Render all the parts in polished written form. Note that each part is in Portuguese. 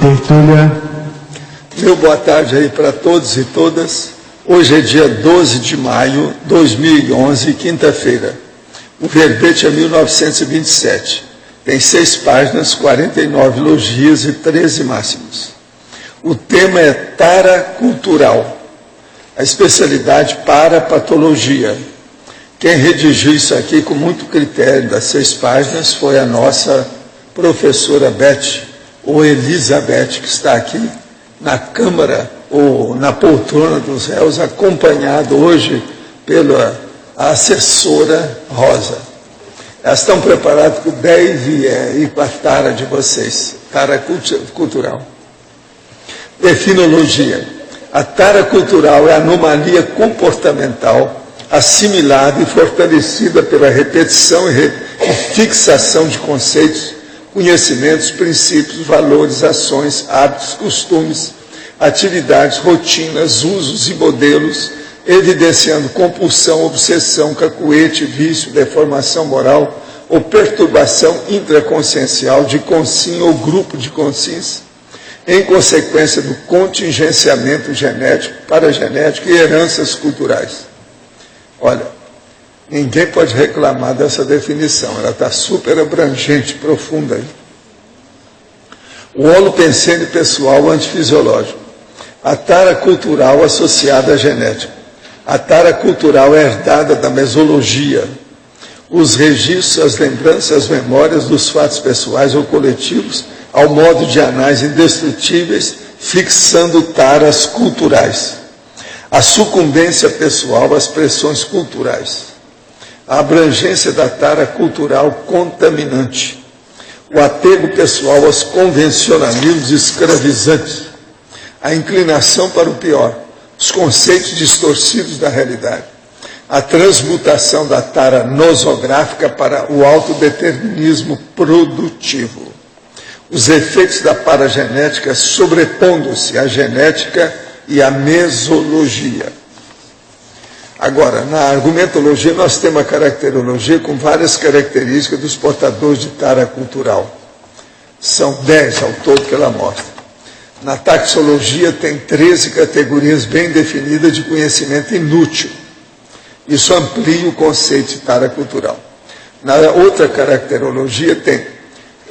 Tertúlia. Meu boa tarde aí para todos e todas. Hoje é dia 12 de maio de 2011, quinta-feira. O verbete é 1927. Tem 6 páginas, 49 elogios e 13 máximos. O tema é tara cultural. A especialidade para patologia. Quem redigiu isso aqui com muito critério das 6 páginas foi a nossa professora Beth, ou Elizabeth, que está aqui na Câmara, ou na poltrona dos réus, acompanhado hoje pela assessora Rosa. Elas estão preparadas com o 10 e com a tara de vocês, tara cultural. Definologia. A tara cultural é a anomalia comportamental assimilada e fortalecida pela repetição e fixação de conceitos, conhecimentos, princípios, valores, ações, hábitos, costumes, atividades, rotinas, usos e modelos, evidenciando compulsão, obsessão, cacuete, vício, deformação moral ou perturbação intraconsciencial de consciência ou grupo de consciência, em consequência do contingenciamento genético, paragenético e heranças culturais. Olha, ninguém pode reclamar dessa definição, ela está super abrangente, profunda aí. O holopensene pessoal antifisiológico. A tara cultural associada à genética. A tara cultural é herdada da mesologia. Os registros, as lembranças, as memórias dos fatos pessoais ou coletivos, ao modo de anais indestrutíveis, fixando taras culturais. A sucumbência pessoal às pressões culturais. A abrangência da tara cultural contaminante. O apego pessoal aos convencionalismos escravizantes. A inclinação para o pior. Os conceitos distorcidos da realidade. A transmutação da tara nosográfica para o autodeterminismo produtivo. Os efeitos da paragenética sobrepondo-se à genética e à mesologia. Agora, na argumentologia, nós temos a caracterologia com várias características dos portadores de tara cultural. São 10 ao todo que ela mostra. Na taxologia, tem 13 categorias bem definidas de conhecimento inútil. Isso amplia o conceito de tara cultural. Na outra caracterologia, tem,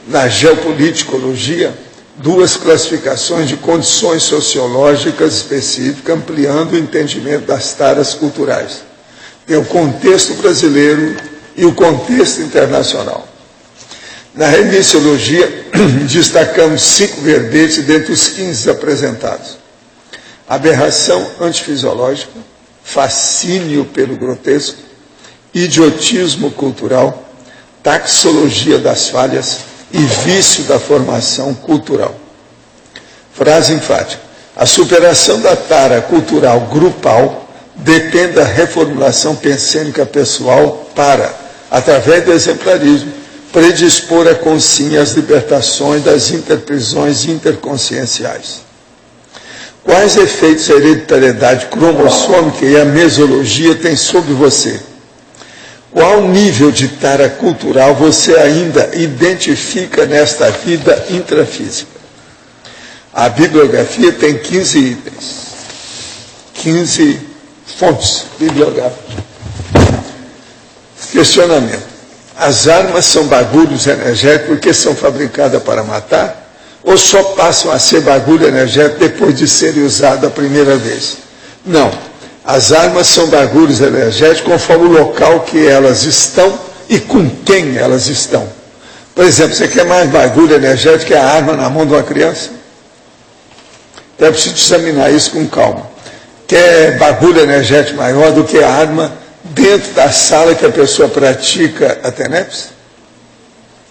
na geopoliticologia, 2 classificações de condições sociológicas específicas, ampliando o entendimento das taras culturais. Tem o contexto brasileiro e o contexto internacional. Na remisiologia, destacamos 5 verbetes dentre os 15 apresentados. Aberração antifisiológica, fascínio pelo grotesco, idiotismo cultural, taxologia das falhas, e vício da formação cultural. Frase enfática. A superação da tara cultural grupal depende da reformulação pensênica pessoal para, através do exemplarismo, predispor a consciência às libertações das interprisões interconscienciais. Quais efeitos a hereditariedade cromossômica e a mesologia têm sobre você? Qual nível de tara cultural você ainda identifica nesta vida intrafísica? A bibliografia tem 15 itens, 15 fontes bibliográficas. Questionamento. As armas são bagulhos energéticos porque são fabricadas para matar? Ou só passam a ser bagulho energético depois de serem usadas a primeira vez? Não. As armas são bagulhos energéticos conforme o local que elas estão e com quem elas estão. Por exemplo, você quer mais bagulho energético que a arma na mão de uma criança? Então é preciso examinar isso com calma. Quer bagulho energético maior do que a arma dentro da sala que a pessoa pratica a TENEPS?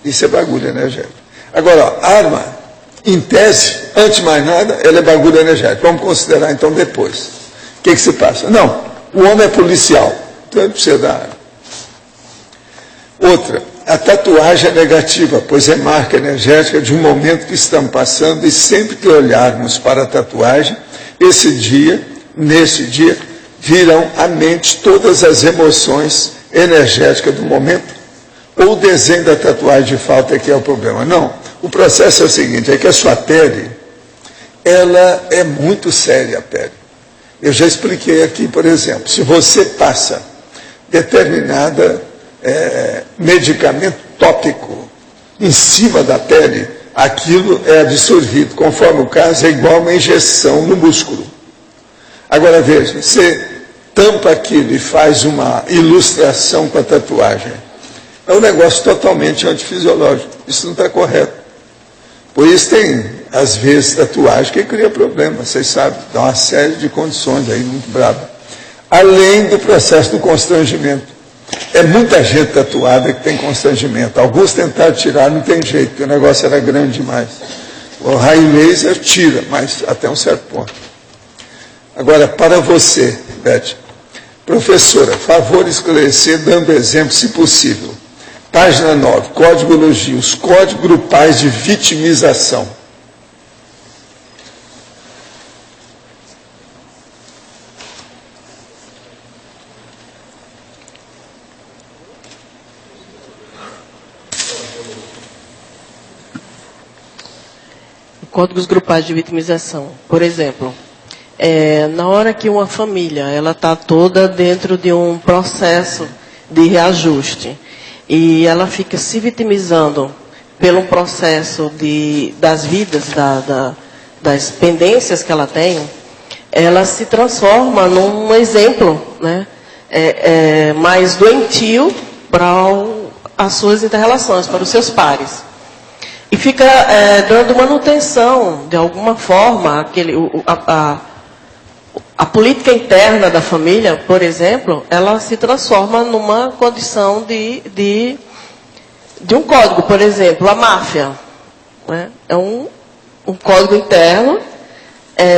Isso é bagulho energético. Agora, a arma, em tese, antes de mais nada, ela é bagulho energético. Vamos considerar então depois. O que se passa? Não, o homem é policial, então ele precisa da arma. Outra, a tatuagem é negativa, pois é marca energética de um momento que estamos passando e sempre que olharmos para a tatuagem, nesse dia, virão à mente todas as emoções energéticas do momento, ou o desenho da tatuagem de fato é que é o problema. Não, o processo é o seguinte, é que a sua pele ela é muito séria, a pele. Eu já expliquei aqui, por exemplo, se você passa determinada medicamento tópico em cima da pele, aquilo é absorvido, conforme o caso, é igual uma injeção no músculo. Agora veja, você tampa aquilo e faz uma ilustração com a tatuagem. É um negócio totalmente antifisiológico. Isso não está correto. Por isso tem, às vezes, tatuagem que cria problema, vocês sabem, dá uma série de condições aí muito bravas. Além do processo do constrangimento. É muita gente tatuada que tem constrangimento. Alguns tentaram tirar, não tem jeito, porque o negócio era grande demais. O raio laser tira, mas até um certo ponto. Agora, para você, Beth, professora, favor esclarecer, dando exemplo, se possível. Página 9, Código Elogio, os códigos grupais de vitimização. Códigos grupais de vitimização. Por exemplo, na hora que uma família ela está toda dentro de um processo de reajuste e ela fica se vitimizando pelo processo das vidas, das pendências que ela tem, ela se transforma num exemplo, né, mais doentio para as suas inter-relações, para os seus pares. E fica dando manutenção, de alguma forma, a política interna da família, por exemplo, ela se transforma numa condição de um código. Por exemplo, a máfia, né? É um código interno,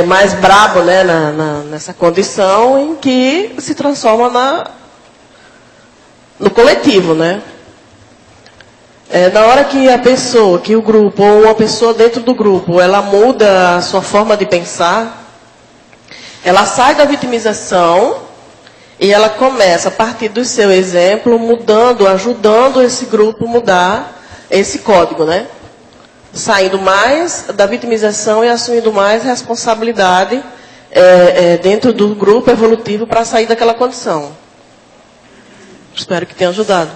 mais brabo, né, nessa condição em que se transforma no coletivo, né? Na hora que a pessoa, que o grupo, ou uma pessoa dentro do grupo, ela muda a sua forma de pensar, ela sai da vitimização e ela começa, a partir do seu exemplo, mudando, ajudando esse grupo a mudar esse código, né? Saindo mais da vitimização e assumindo mais responsabilidade dentro do grupo evolutivo para sair daquela condição. Espero que tenha ajudado.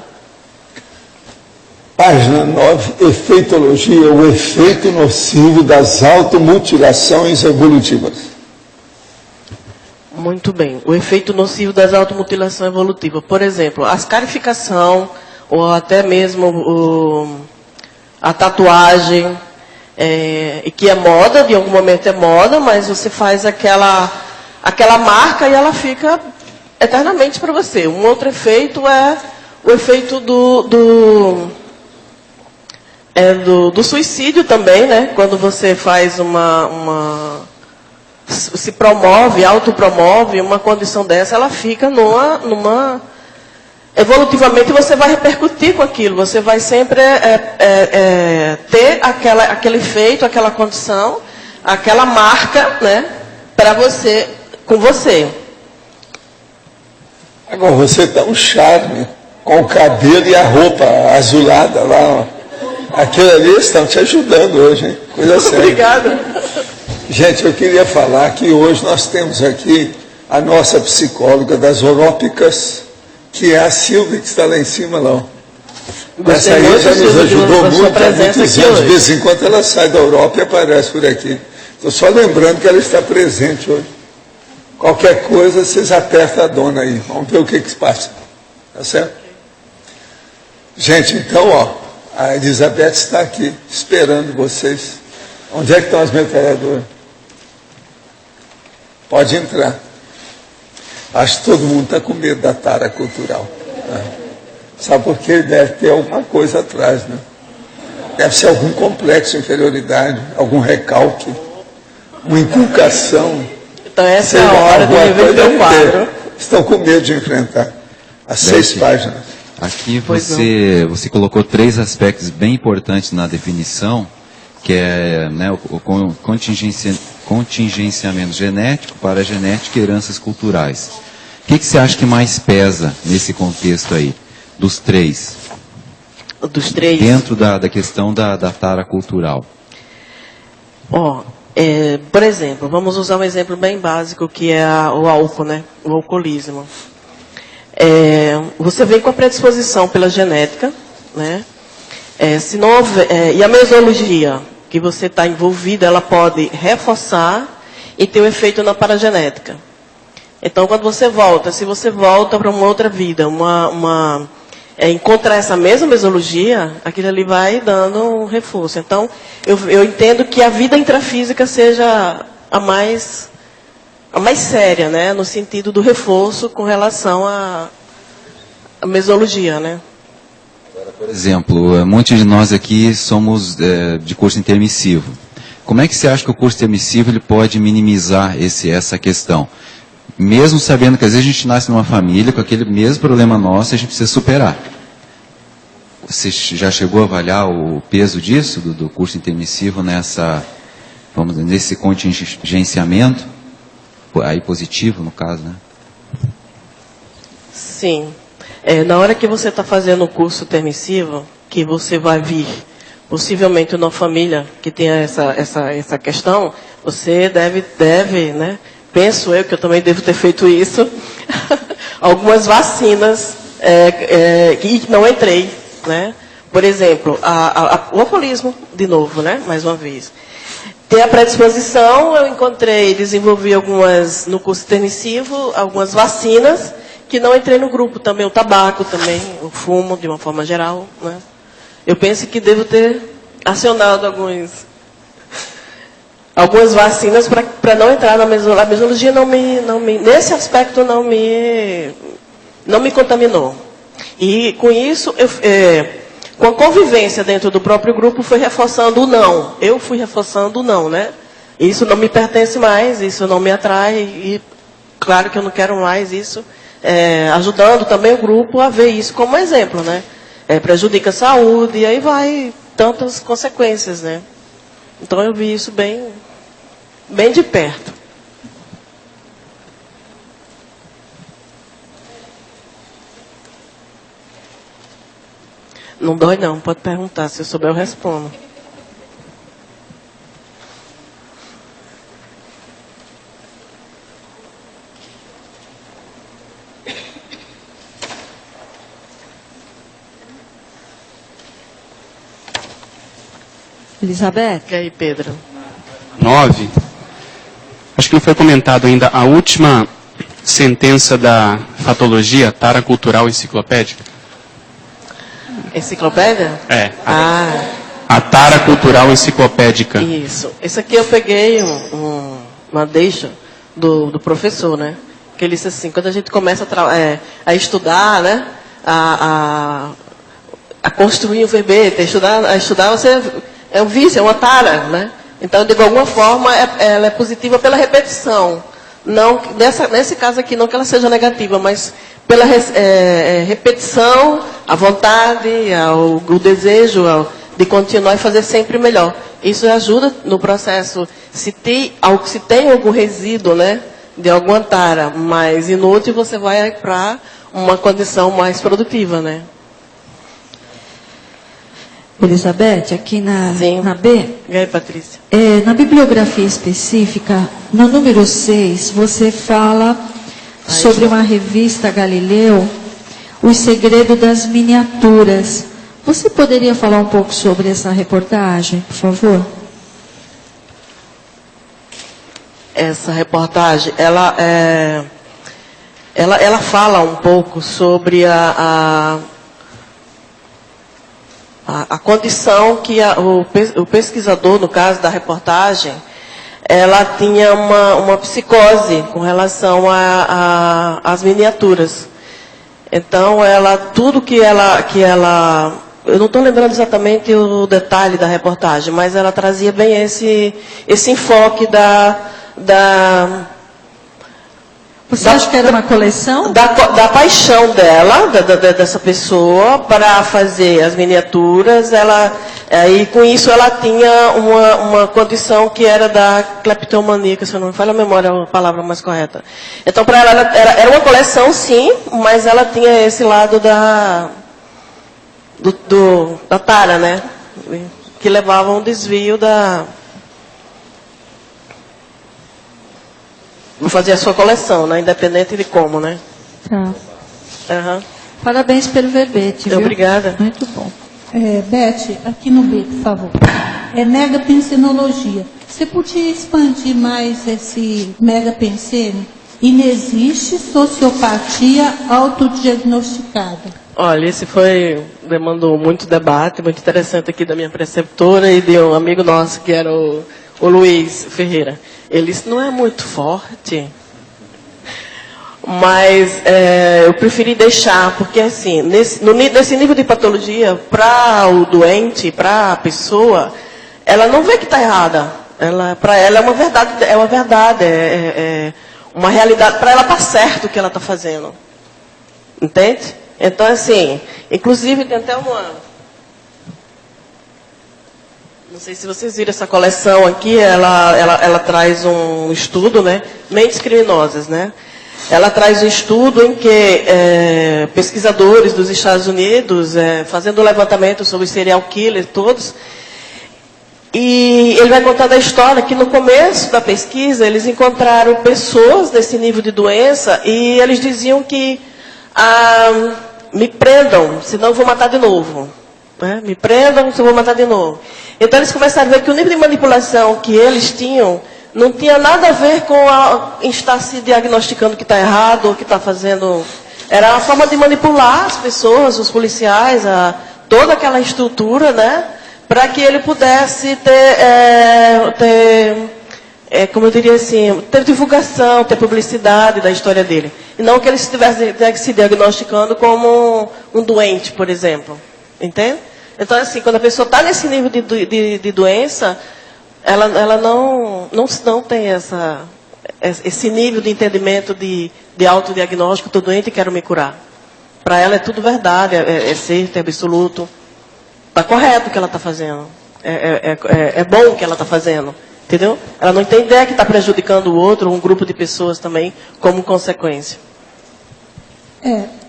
Página 9, efeitologia, o efeito nocivo das automutilações evolutivas. Muito bem. O efeito nocivo das automutilações evolutivas. Por exemplo, a scarificação, ou até mesmo a tatuagem, que é moda, de algum momento é moda, mas você faz aquela marca e ela fica eternamente para você. Um outro efeito é o efeito do suicídio também, né? Quando você faz se promove, autopromove uma condição dessa, ela fica evolutivamente você vai repercutir com aquilo, você vai sempre ter aquele efeito, aquela condição, aquela marca, né? Para você, com você. Agora você está um charme, com o cabelo e a roupa azulada lá, ó. Aquilo ali estão te ajudando hoje, hein? Coisa séria. Obrigada. Gente, eu queria falar que hoje nós temos aqui a nossa psicóloga das Orópicas, que é a Silvia, que está lá em cima, lá. Essa aí já nos ajudou muito há muitos anos. De vez em quando ela sai da Europa e aparece por aqui. Estou só lembrando que ela está presente hoje. Qualquer coisa, vocês apertam a dona aí. Vamos ver o que se passa. Tá certo? Gente, então, ó. A Elizabeth está aqui, esperando vocês. Onde é que estão as metralhadoras? Pode entrar. Acho que todo mundo está com medo da tara cultural. Né? Sabe por quê? Deve ter alguma coisa atrás, né? Deve ser algum complexo de inferioridade, algum recalque, uma inculcação. Então essa é a hora de rever o quadro. Estão com medo de enfrentar. As 6 páginas. Aqui você colocou 3 aspectos bem importantes na definição, que é, né, o contingenciamento genético, paragenético e heranças culturais. O que você acha que mais pesa nesse contexto aí, dos 3? Dos 3? Dentro da questão da tara cultural. Por exemplo, vamos usar um exemplo bem básico, que é o álcool, né? O alcoolismo. Você vem com a predisposição pela genética, né? Se não houver, e a mesologia que você está envolvido, ela pode reforçar e ter um efeito na paragenética. Então, quando você volta, se você volta para uma outra vida, encontrar essa mesma mesologia, aquilo ali vai dando um reforço. Então, eu entendo que a vida intrafísica seja a mais séria, né? No sentido do reforço com relação à mesologia, né? Por exemplo, muitos de nós aqui somos de curso intermissivo. Como é que você acha que o curso intermissivo ele pode minimizar essa questão? Mesmo sabendo que às vezes a gente nasce numa família com aquele mesmo problema nosso, a gente precisa superar. Você já chegou a avaliar o peso disso, do curso intermissivo, nesse contingenciamento? Aí positivo, no caso, né? Sim. Na hora que você está fazendo o curso intermissivo, que você vai vir, possivelmente numa família que tenha essa questão, você deve, né? Penso eu que eu também devo ter feito isso, algumas vacinas que não entrei, né? Por exemplo, o alcoolismo, de novo, né? Mais uma vez. Ter a predisposição, eu desenvolvi no curso intermissivo, algumas vacinas que não entrei no grupo. Também o tabaco, também o fumo, de uma forma geral, né? Eu penso que devo ter acionado algumas vacinas para não entrar na mesologia. A mesologia nesse aspecto não me contaminou. E com isso, com a convivência dentro do próprio grupo, foi reforçando o não. Eu fui reforçando o não, né? Isso não me pertence mais, isso não me atrai, e claro que eu não quero mais isso. Ajudando também o grupo a ver isso como exemplo, né? Prejudica a saúde, e aí vai tantas consequências, né? Então eu vi isso bem de perto. Não dói não, pode perguntar, se eu souber eu respondo. Elizabeth? E aí, Pedro? 9. Acho que não foi comentado ainda a última sentença da fatologia, tara cultural enciclopédica. Enciclopédia? A tara cultural enciclopédica. Isso. Esse aqui eu peguei uma deixa do professor, né? Que ele disse assim, quando a gente começa a estudar, né? A construir um verbete, a estudar, você é um vício, é uma tara, né? Então, de alguma forma, ela é positiva pela repetição. Não, nesse caso aqui, não que ela seja negativa, mas pela repetição, a vontade, o desejo de continuar e fazer sempre melhor. Isso ajuda no processo. Se tem algum resíduo, né, de alguma tara mais inútil, você vai para uma condição mais produtiva, né? Elizabeth, aqui na B. E aí, Patrícia? Na bibliografia específica, no número 6, você fala sobre uma revista Galileu, Os Segredos das Miniaturas. Você poderia falar um pouco sobre essa reportagem, por favor? Essa reportagem, ela fala um pouco sobre a condição que o pesquisador, no caso da reportagem, ela tinha uma psicose com relação às miniaturas. Então, tudo que ela eu não estou lembrando exatamente o detalhe da reportagem, mas ela trazia bem esse enfoque Você acha que era uma coleção? Da paixão dela, dessa pessoa, para fazer as miniaturas. E com isso ela tinha uma condição que era da cleptomania, que se eu não me falha a memória, é a palavra mais correta. Então, para ela, era uma coleção, sim, mas ela tinha esse lado da tara, né? Que levava a um desvio Vou fazer a sua coleção, né? Independente de como, né? Tá. Aham. Parabéns pelo verbete, viu? Obrigada. Muito bom. Beth, aqui no B, por favor. Megapensenologia. Você podia expandir mais esse megapensene? Inexiste sociopatia autodiagnosticada. Olha, esse demandou muito debate, muito interessante aqui da minha preceptora e de um amigo nosso que era o Luiz Ferreira. Ele disse, não é muito forte, mas eu preferi deixar, porque assim, nesse nível de patologia, para o doente, para a pessoa, ela não vê que está errada. Para ela é uma verdade, é uma realidade, para ela está certo o que ela está fazendo. Entende? Então, assim, inclusive tem até uma... Não sei se vocês viram essa coleção aqui, ela traz um estudo, né? Mentes criminosas, né? Ela traz um estudo em que pesquisadores dos Estados Unidos, fazendo um levantamento sobre os serial killers todos, e ele vai contar a história que no começo da pesquisa eles encontraram pessoas desse nível de doença e eles diziam que me prendam, senão eu vou matar de novo. Né? Me prendam, senão eu vou matar de novo. Então eles começaram a ver que o nível de manipulação que eles tinham não tinha nada a ver com estar se diagnosticando que está errado ou que está fazendo... Era a forma de manipular as pessoas, os policiais, toda aquela estrutura, né? Para que ele pudesse como eu diria assim, ter divulgação, ter publicidade da história dele. E não que ele estivesse se diagnosticando como um doente, por exemplo. Entende? Então, assim, quando a pessoa está nesse nível de doença, ela não tem esse nível de entendimento de autodiagnóstico, estou doente e quero me curar. Para ela é tudo verdade, é certo, é absoluto. Está correto o que ela está fazendo. É bom o que ela está fazendo. Entendeu? Ela não tem ideia que está prejudicando o outro, um grupo de pessoas também, como consequência.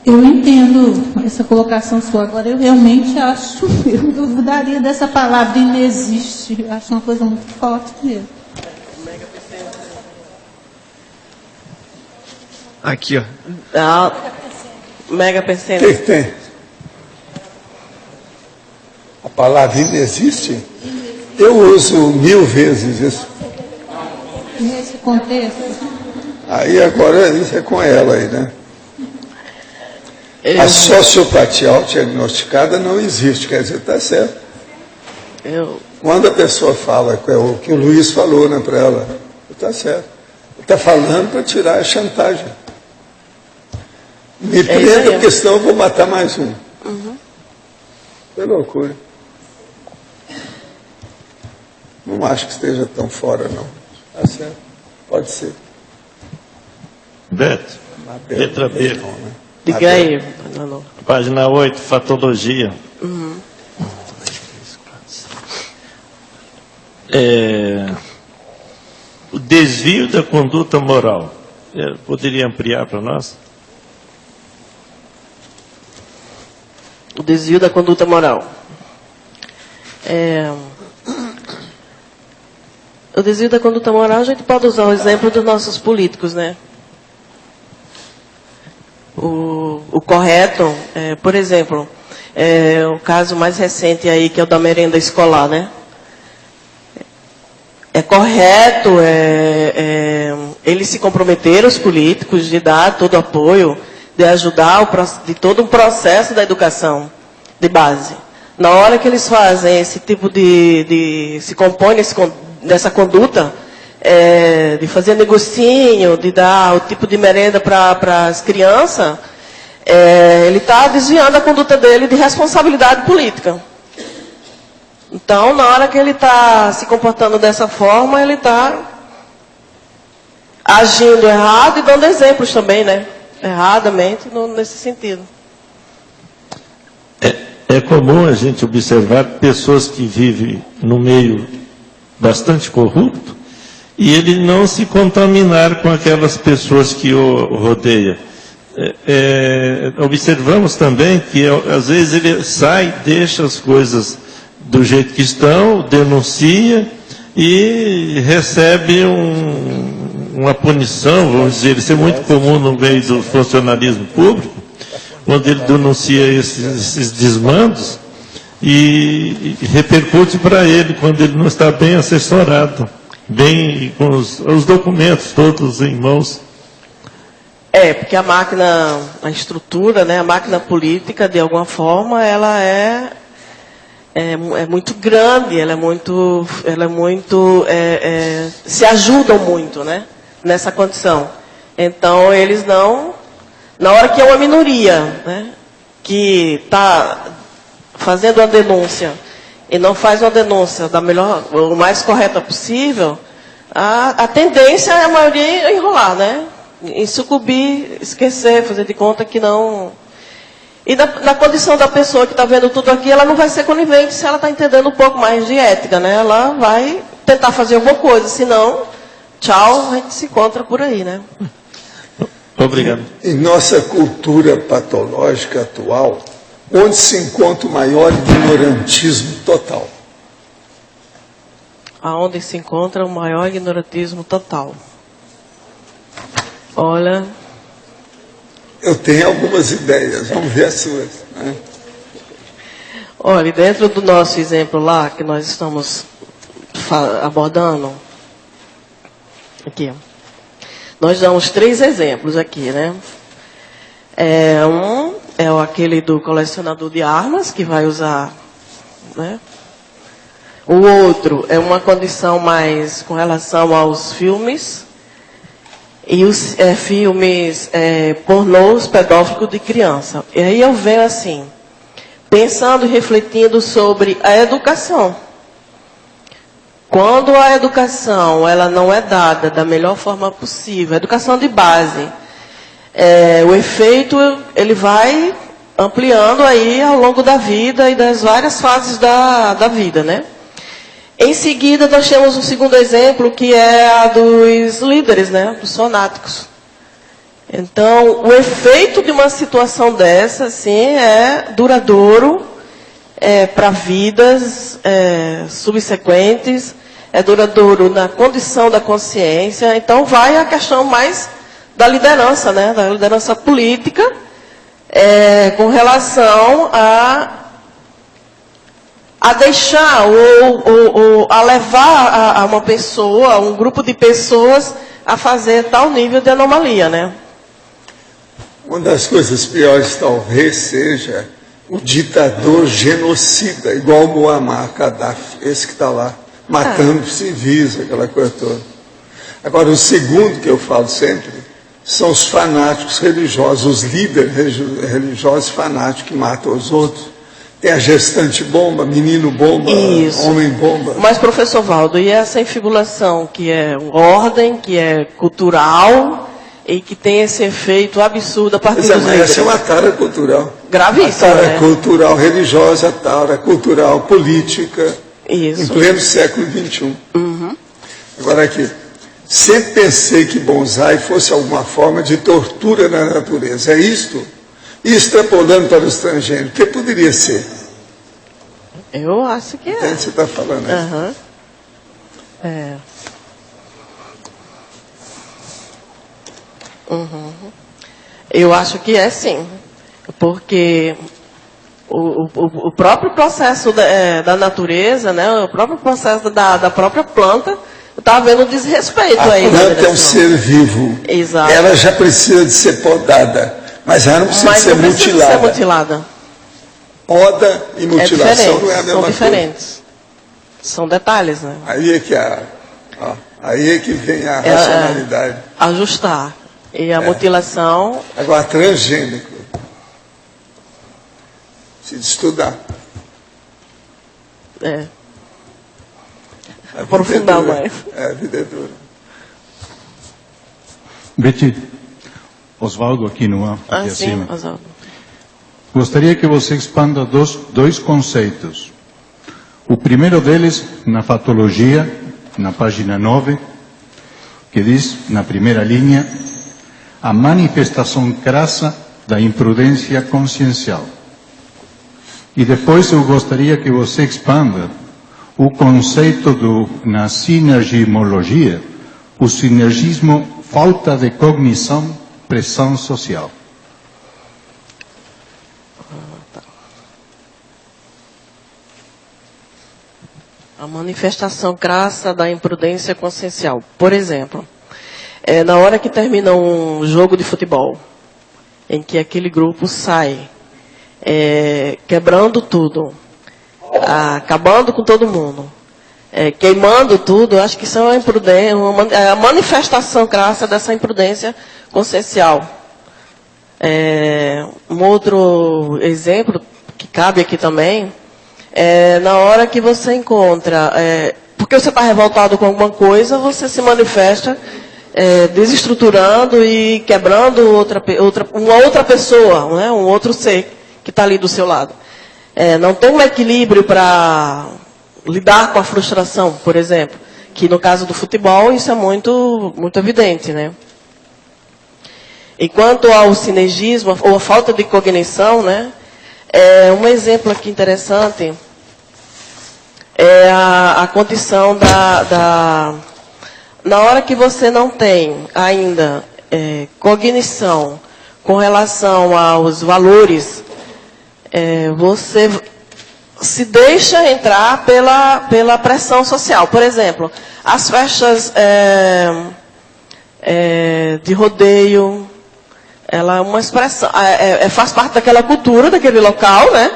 Eu entendo essa colocação sua. Agora, eu realmente acho, eu duvidaria dessa palavra inexiste. Eu acho uma coisa muito forte mesmo. Aqui, ó. Megapensene. O que tem? A palavra inexiste? Eu uso 1000 vezes isso. Nesse contexto. Aí agora isso é com ela aí, né? A sociopatia autodiagnosticada não existe, quer dizer, está certo. Quando a pessoa fala, é o que o Luiz falou, né, para ela, está certo. Está falando para tirar a chantagem. Me prenda, porque senão eu vou matar mais um. Uhum. É loucura. Não acho que esteja tão fora, não. Está certo. Pode ser. Beto, letra B. Bom, né? Diga aí. Página 8, fatologia. Uhum. O desvio da conduta moral. Poderia ampliar para nós? O desvio da conduta moral. O desvio da conduta moral, a gente pode usar o exemplo dos nossos políticos, né? O correto, por exemplo, o caso mais recente aí, que é o da merenda escolar, né? É correto eles se comprometeram, os políticos, de dar todo o apoio, de ajudar de todo um processo da educação de base. Na hora que eles fazem esse tipo se compõem nessa conduta, de fazer negocinho, de dar o tipo de merenda para as crianças, ele está desviando a conduta dele de responsabilidade política. Então, na hora que ele está se comportando dessa forma, ele está agindo errado e dando exemplos também, né? Erradamente, nesse sentido. É comum a gente observar pessoas que vivem no meio bastante corrupto e ele não se contaminar com aquelas pessoas que o rodeiam. Observamos também que às vezes ele sai, deixa as coisas do jeito que estão, denuncia e recebe uma punição, vamos dizer, isso é muito comum no meio do funcionalismo público, quando ele denuncia esses desmandos e repercute para ele quando ele não está bem assessorado, bem com os documentos todos em mãos. Porque a máquina, a estrutura, né, a máquina política, de alguma forma, ela é muito grande, se ajudam muito, né, nessa condição. Então, eles não, na hora que é uma minoria, né, que está fazendo uma denúncia e não faz uma denúncia da melhor, o mais correta possível, a tendência é a maioria enrolar, né, em sucumbir, esquecer, fazer de conta que não. E na condição da pessoa que está vendo tudo aqui, ela não vai ser conivente se ela está entendendo um pouco mais de ética, né? Ela vai tentar fazer alguma coisa, senão, tchau, a gente se encontra por aí, né? Obrigado. Em nossa cultura patológica atual, onde se encontra o maior ignorantismo total? Aonde se encontra o maior ignorantismo total? Olha... Eu tenho algumas ideias, vamos ver as suas. Né? Olha, dentro do nosso exemplo lá, que nós estamos abordando, aqui, nós damos 3 exemplos aqui, né? Um é aquele do colecionador de armas, que vai usar, né? O outro é uma condição mais com relação aos filmes, e os filmes pornôs pedófilos de criança. E aí eu venho assim, pensando e refletindo sobre a educação. Quando a educação ela não é dada da melhor forma possível, a educação de base, o efeito ele vai ampliando aí ao longo da vida e das várias fases da vida, né? Em seguida, nós temos um segundo exemplo, que é a dos líderes, né, dos fanáticos. Então, o efeito de uma situação dessa, assim, é duradouro para vidas subsequentes, é duradouro na condição da consciência. Então, vai a questão mais da liderança, né, da liderança política, com relação a deixar ou a levar a uma pessoa, a um grupo de pessoas a fazer tal nível de anomalia, né? Uma das coisas piores talvez seja o ditador genocida, igual o Muammar Gaddafi, esse que está lá, matando civis, aquela coisa toda. Agora, o segundo que eu falo sempre são os fanáticos religiosos, os líderes religiosos fanáticos que matam os outros. Tem a gestante bomba, menino bomba, homem bomba. Mas, professor Valdo, e essa infibulação que é ordem, que é cultural e que tem esse efeito absurdo a partir dos líderes? Essa é uma tara cultural. Gravíssima, a tara né? cultural religiosa, a tara cultural política, Isso. Em pleno século XXI. Uhum. Agora aqui, sempre pensei que bonsai fosse alguma forma de tortura na natureza. É isto? E extrapolando para o estrangeiro, o que poderia ser? Eu acho que é. Entende o que você está falando aí? Eu acho que é sim. Porque o próprio processo da natureza, né, o próprio processo da própria planta, está havendo desrespeito aí. A planta é um ser vivo. Exato. Ela já precisa de ser podada. Mas ela não precisa ser mutilada. Poda e mutilação não é a mesma coisa. São diferentes. São detalhes, né? Aí é que vem a racionalidade. Ajustar. E a mutilação... Agora, transgênico. Se estudar. Aprofundar mais. A vida é dura. Betty, Osvaldo aqui aqui acima. Osvaldo. Gostaria que você expanda dois conceitos. O primeiro deles, na fatologia, na página 9, que diz, na primeira linha, a manifestação crassa da imprudência consciencial. E depois eu gostaria que você expanda o conceito na sinergimologia, o sinergismo, falta de cognição, pressão social. A manifestação crassa da imprudência consciencial. Por exemplo, na hora que termina um jogo de futebol, em que aquele grupo sai quebrando tudo, acabando com todo mundo, queimando tudo, acho que isso é uma imprudência, a manifestação crassa dessa imprudência consciencial. Um outro exemplo que cabe aqui também, na hora que você encontra, porque você está revoltado com alguma coisa, você se manifesta desestruturando e quebrando uma outra pessoa, né? Um outro ser que está ali do seu lado. Não tem um equilíbrio para lidar com a frustração, por exemplo, que no caso do futebol isso é muito, muito evidente, né? E quanto ao sinergismo, ou a falta de cognição, né? Um exemplo aqui interessante é a condição na hora que você não tem ainda cognição com relação aos valores, você se deixa entrar pela pressão social. Por exemplo, as festas de rodeio, ela é uma expressão, faz parte daquela cultura, daquele local, né?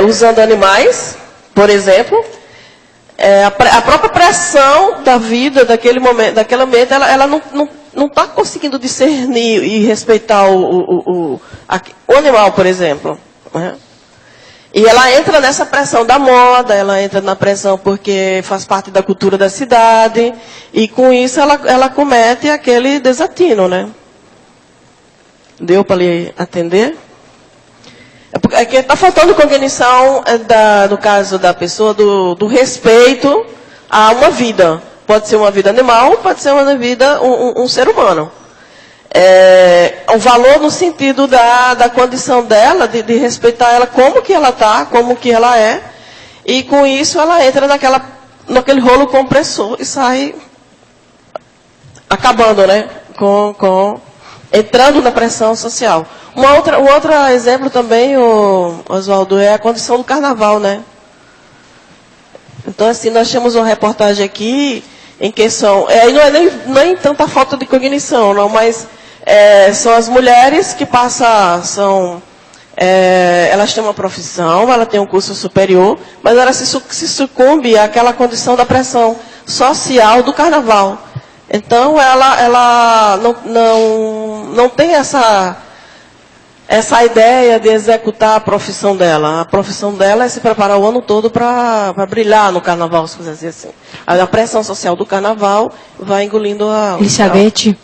Usando animais, por exemplo. A própria pressão da vida, daquele momento, ela não está conseguindo discernir e respeitar o animal, por exemplo. Né? E ela entra nessa pressão da moda, ela entra na pressão porque faz parte da cultura da cidade, e com isso ela comete aquele desatino, né? Deu para lhe atender? É que está faltando cognição, no caso da pessoa, do respeito a uma vida. Pode ser uma vida animal, pode ser uma vida, um ser humano. O valor no sentido da condição dela, de respeitar ela como que ela está, como que ela é. E com isso ela entra naquele rolo compressor e sai acabando, né? Entrando na pressão social. Um outro exemplo também, Oswaldo, é a condição do carnaval, né? Então, assim, nós temos uma reportagem aqui em que não é nem tanta falta de cognição, não, mas são as mulheres que elas têm uma profissão, elas têm um curso superior, mas elas se sucumbem àquela condição da pressão social do carnaval. Então, ela não tem essa ideia de executar a profissão dela. A profissão dela é se preparar o ano todo para brilhar no carnaval, se quiser dizer assim. A pressão social do carnaval vai engolindo a... Elizabeth,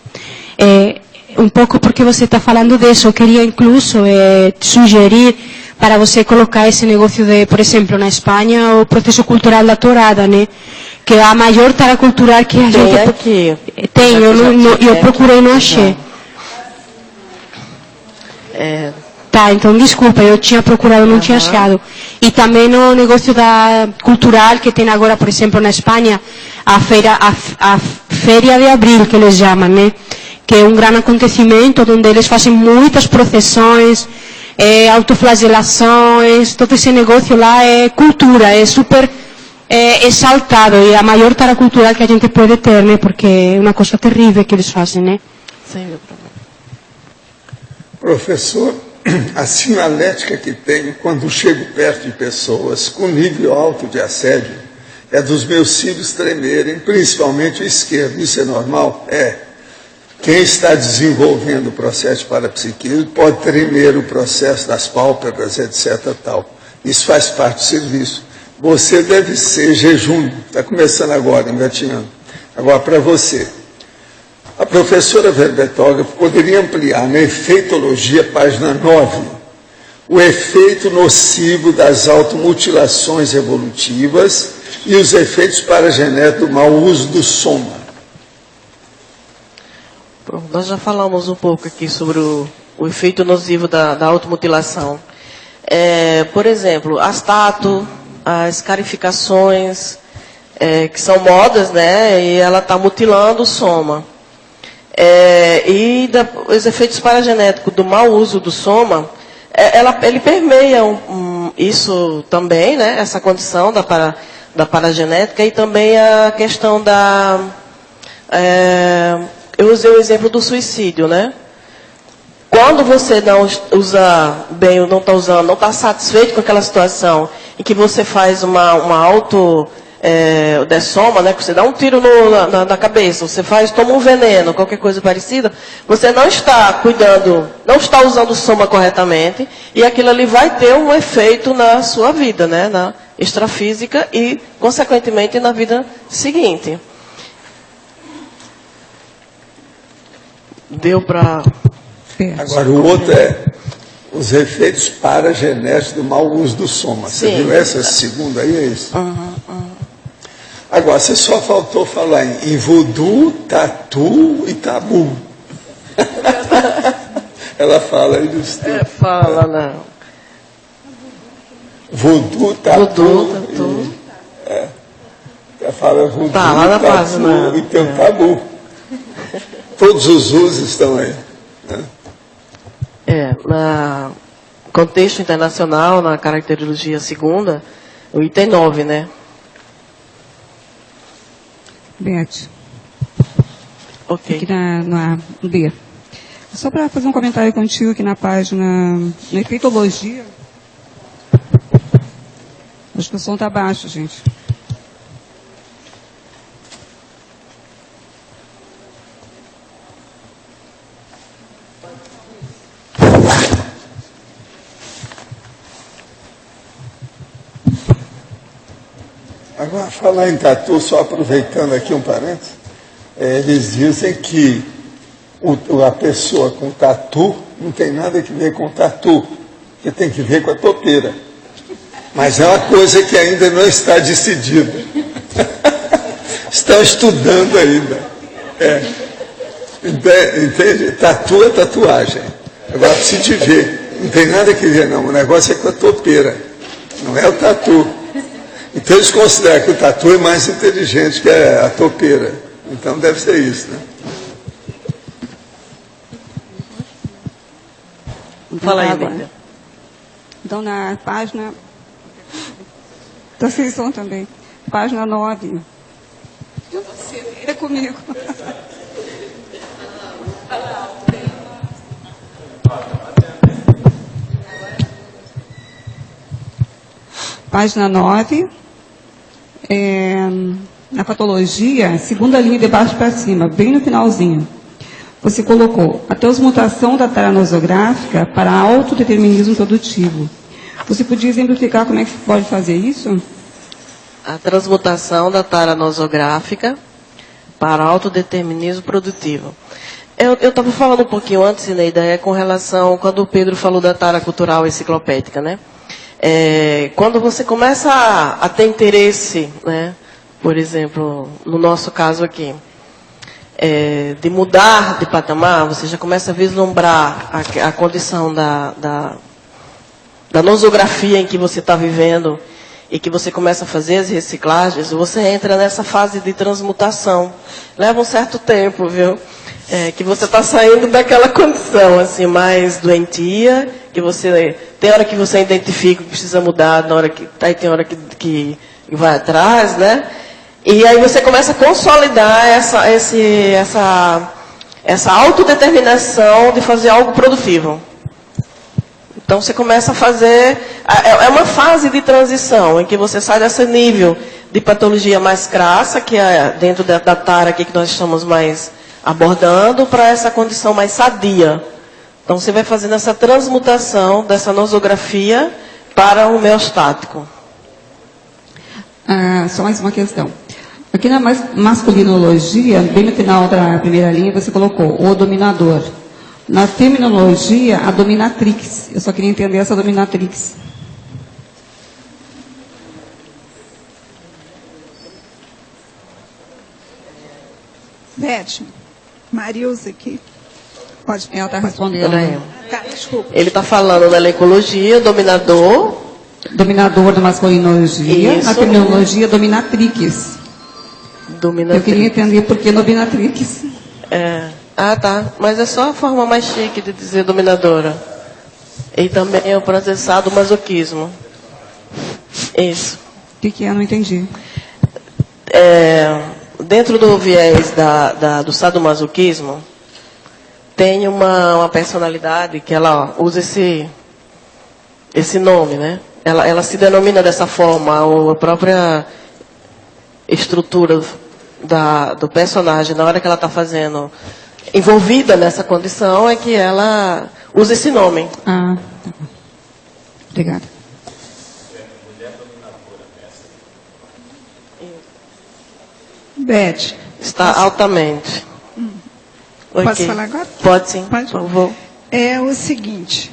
um pouco porque você está falando disso, eu queria incluso sugerir para você colocar esse negócio de, por exemplo, na Espanha, o processo cultural da tourada, né? Que é a maior tara cultural que a gente... Aqui. Tem, eu procurei e não achei. Tá, então desculpa, eu tinha procurado, não tinha achado. E também no negócio cultural que tem agora, por exemplo, na Espanha, a Feria de Abril, que eles chamam, né? Que é um grande acontecimento, onde eles fazem muitas procissões, autoflagelações, todo esse negócio lá é cultura, é super exaltado, e a maior tara cultural que a gente pode ter, né? Porque é uma coisa terrível que eles fazem, né? Sem meu problema. Professor, a sinalética que tenho quando chego perto de pessoas com nível alto de assédio é dos meus cílios tremerem, principalmente o esquerdo. Isso é normal? Quem está desenvolvendo o processo de parapsiquismo pode tremer o processo das pálpebras, etc. Tal. Isso faz parte do serviço. Você deve ser jejum. Está começando agora, engatinhando. Agora, para você. A professora Verbetógrafo poderia ampliar na efeitologia, página 9, o efeito nocivo das automutilações evolutivas e os efeitos paragenéticos do mau uso do soma. Pronto, nós já falamos um pouco aqui sobre o efeito nocivo da automutilação. Por exemplo, as tato, as escarificações, que são modas, né? E ela está mutilando o soma. Os efeitos paragenéticos do mau uso do soma, ele permeia isso também, né? Essa condição da paragenética e também a questão eu usei o exemplo do suicídio, né? Quando você não usa bem ou não está usando, não está satisfeito com aquela situação em que você faz uma autodessoma, né, que você dá um tiro na cabeça, toma um veneno, qualquer coisa parecida, você não está cuidando, não está usando o soma corretamente, e aquilo ali vai ter um efeito na sua vida, né, na extrafísica e, consequentemente, na vida seguinte. Deu para... Agora, o outro é os efeitos paragenéticos do mau uso do soma. Você viu essa segunda aí? É isso? Agora, você só faltou falar em voodoo, tatu e tabu. Ela fala aí dos tempos. Fala, não. Voodoo, tatu. Ela fala voodoo, tá, lá na tatu página. E tem um tabu. Todos os usos estão aí. Né? No contexto internacional, na caracterologia segunda, o item 9, né? Beth. Ok. Aqui na B. Só para fazer um comentário contigo aqui na página, na efeitologia. Acho que o som está baixo, gente. Agora, falar em tatu, só aproveitando aqui um parênteses, eles dizem que a pessoa com tatu não tem nada a ver com tatu, que tem que ver com a topeira. Mas é uma coisa que ainda não está decidida. Estão estudando ainda. Entende? Tatu é tatuagem. Agora precisa de ver. Não tem nada a ver, não. O negócio é com a topeira. Não é o tatu. Então eles consideram que o tatu é mais inteligente que a topeira. Então deve ser isso, né? Fala aí, Lídia. Então, na página... Da seleção também. Página 9. É comigo. Página 9. Na patologia, segunda linha de baixo para cima, bem no finalzinho. Você colocou a transmutação da tara nosográfica para autodeterminismo produtivo. Você podia exemplificar como é que se pode fazer isso? A transmutação da tara nosográfica para autodeterminismo produtivo. Eu estava falando um pouquinho antes, Neida, com relação, quando o Pedro falou da tara cultural enciclopédica, né? Quando você começa a ter interesse, né? Por exemplo, no nosso caso aqui, de mudar de patamar, você já começa a vislumbrar a condição da nosografia em que você está vivendo e que você começa a fazer as reciclagens, você entra nessa fase de transmutação. Leva um certo tempo, viu? Que você está saindo daquela condição assim, mais doentia, que você tem hora que você identifica que precisa mudar, aí tem hora que vai atrás, né? E aí você começa a consolidar essa autodeterminação de fazer algo produtivo. Então você começa a fazer... É uma fase de transição, em que você sai desse nível de patologia mais crassa, que é dentro da tara aqui que nós estamos mais abordando, para essa condição mais sadia. Então você vai fazendo essa transmutação dessa nosografia para o homeostático. Só mais uma questão. Aqui na masculinologia, bem no final da primeira linha, você colocou o dominador. Na feminologia, a dominatrix. Eu só queria entender essa dominatrix. Beth, Marilza aqui. Pode. Ela está respondendo. Desculpa. Ele está falando da ecologia, dominador. Dominador da masculinologia. Isso. Na feminologia, dominatrix. Eu queria entender por que dominatrix. Ah, tá. Mas é só a forma mais chique de dizer dominadora. E também o processado masoquismo. Isso. O que é? Eu não entendi. Dentro do viés do sadomasoquismo, tem uma personalidade que ela usa esse nome, né? Ela se denomina dessa forma, a própria estrutura do personagem, na hora que ela está fazendo, envolvida nessa condição, é que ela usa esse nome. Ah, tá bom. Obrigada. Beth. Está altamente. Posso falar agora? Pode sim, Pode? por favor. É o seguinte,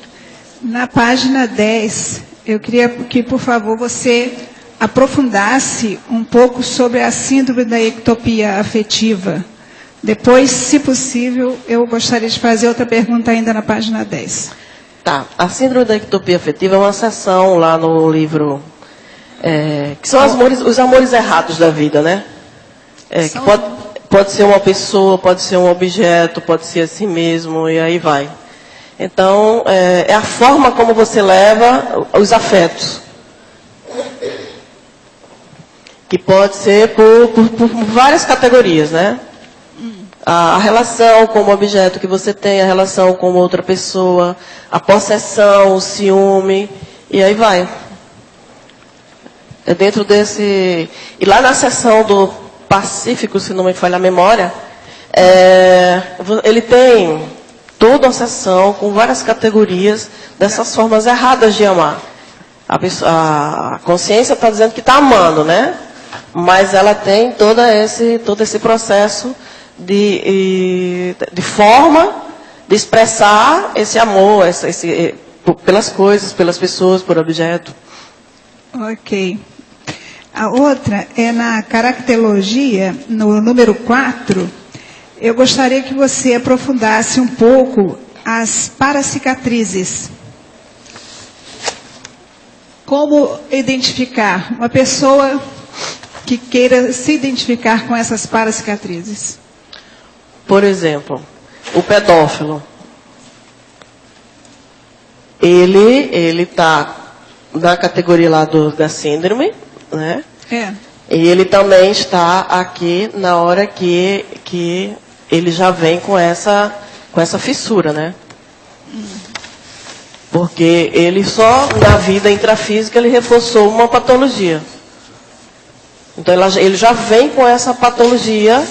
na página 10, eu queria que, por favor, você aprofundasse um pouco sobre a síndrome da ectopia afetiva. Depois, se possível, eu gostaria de fazer outra pergunta ainda na página 10. Tá. A síndrome da ectopia afetiva é uma seção lá no livro, que são os amores errados da vida, né? Que pode ser uma pessoa, pode ser um objeto, pode ser a si mesmo, e aí vai. Então, é a forma como você leva os afetos. Que pode ser por várias categorias, né? A relação com o objeto que você tem, a relação com outra pessoa, a possessão, o ciúme, e aí vai. É dentro desse... E lá na seção do Pacífico, se não me falha a memória, ele tem toda uma seção com várias categorias dessas formas erradas de amar. A consciência está dizendo que está amando, né? Mas ela tem todo esse processo de forma de expressar esse amor, pelas coisas, pelas pessoas, por objeto. Ok. A outra é na caracterologia, no número 4, eu gostaria que você aprofundasse um pouco as paracicatrizes. Como identificar uma pessoa que queira se identificar com essas paracicatrizes? Por exemplo, o pedófilo. Ele está na categoria lá da síndrome, né? E ele também está aqui na hora que ele já vem com essa fissura, né? Porque ele só, na vida intrafísica, ele reforçou uma patologia. Então ele já vem com essa patologia,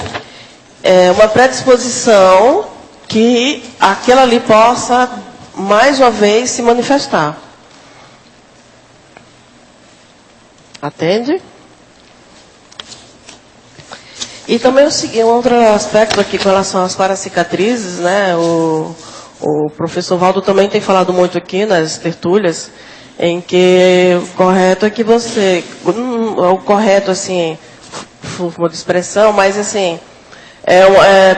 uma predisposição que aquela ali possa, mais uma vez, se manifestar. Atende? E também um outro aspecto aqui com relação às paracicatrizes, né? O professor Valdo também tem falado muito aqui nas tertúlias, em que o correto é que você, o correto assim, forma de expressão, mas assim,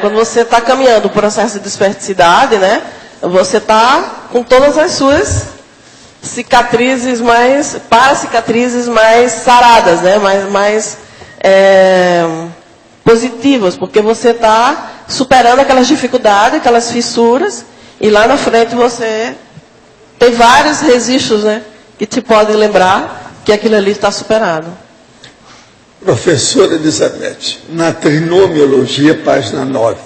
quando você está caminhando o processo de desperticidade, né? Você está com todas as suas paracicatrizes mais saradas, né? Mais positivas, porque você está superando aquelas dificuldades, aquelas fissuras, e lá na frente você tem vários registros, né, que te podem lembrar que aquilo ali está superado. Professora Elizabeth, na trinomiologia, página 9,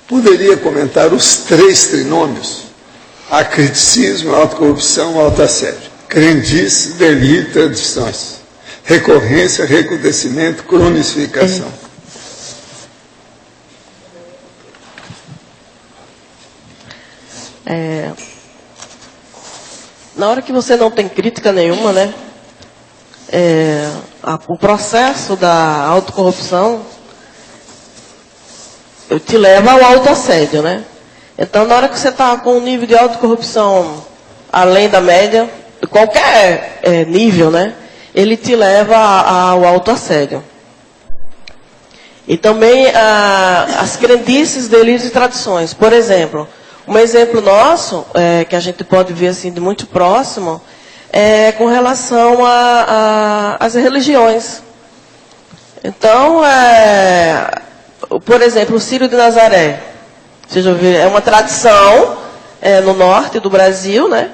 poderia comentar os 3 trinômios? Acriticismo, autocorrupção, autoassédio. Crendice, delito, tradições. Recorrência, recrudescimento, cronificação. Na hora que você não tem crítica nenhuma, né? O processo da autocorrupção te leva ao autoassédio, né? Então, na hora que você está com um nível de autocorrupção além da média, de qualquer nível, né? Ele te leva ao autoassédio. E também as crendices, delírios e tradições. Por exemplo, um exemplo nosso, que a gente pode ver assim de muito próximo, é com relação às religiões. Então, por exemplo, o Círio de Nazaré. Vocês já ouviram? É uma tradição no norte do Brasil, né?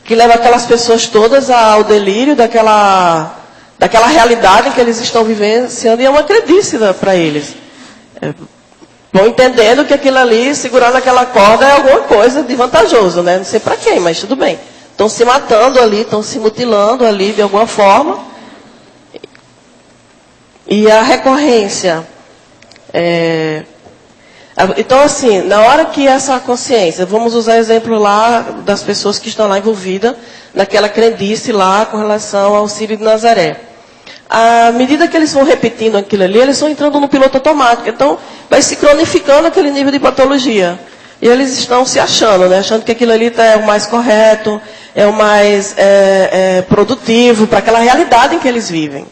Que leva aquelas pessoas todas ao delírio daquela realidade que eles estão vivenciando, e é uma crendice para eles. Vão entendendo que aquilo ali, segurando aquela corda, é alguma coisa de vantajoso, né? Não sei para quem, mas tudo bem. Estão se matando ali, estão se mutilando ali de alguma forma. E a recorrência. Então, assim, na hora que essa consciência, vamos usar exemplo lá das pessoas que estão lá envolvidas, naquela crendice lá com relação ao Círio de Nazaré. À medida que eles vão repetindo aquilo ali, eles vão entrando no piloto automático. Então, vai se cronificando aquele nível de patologia. E eles estão se achando, né? Achando que aquilo ali é o mais correto, é o mais produtivo para aquela realidade em que eles vivem.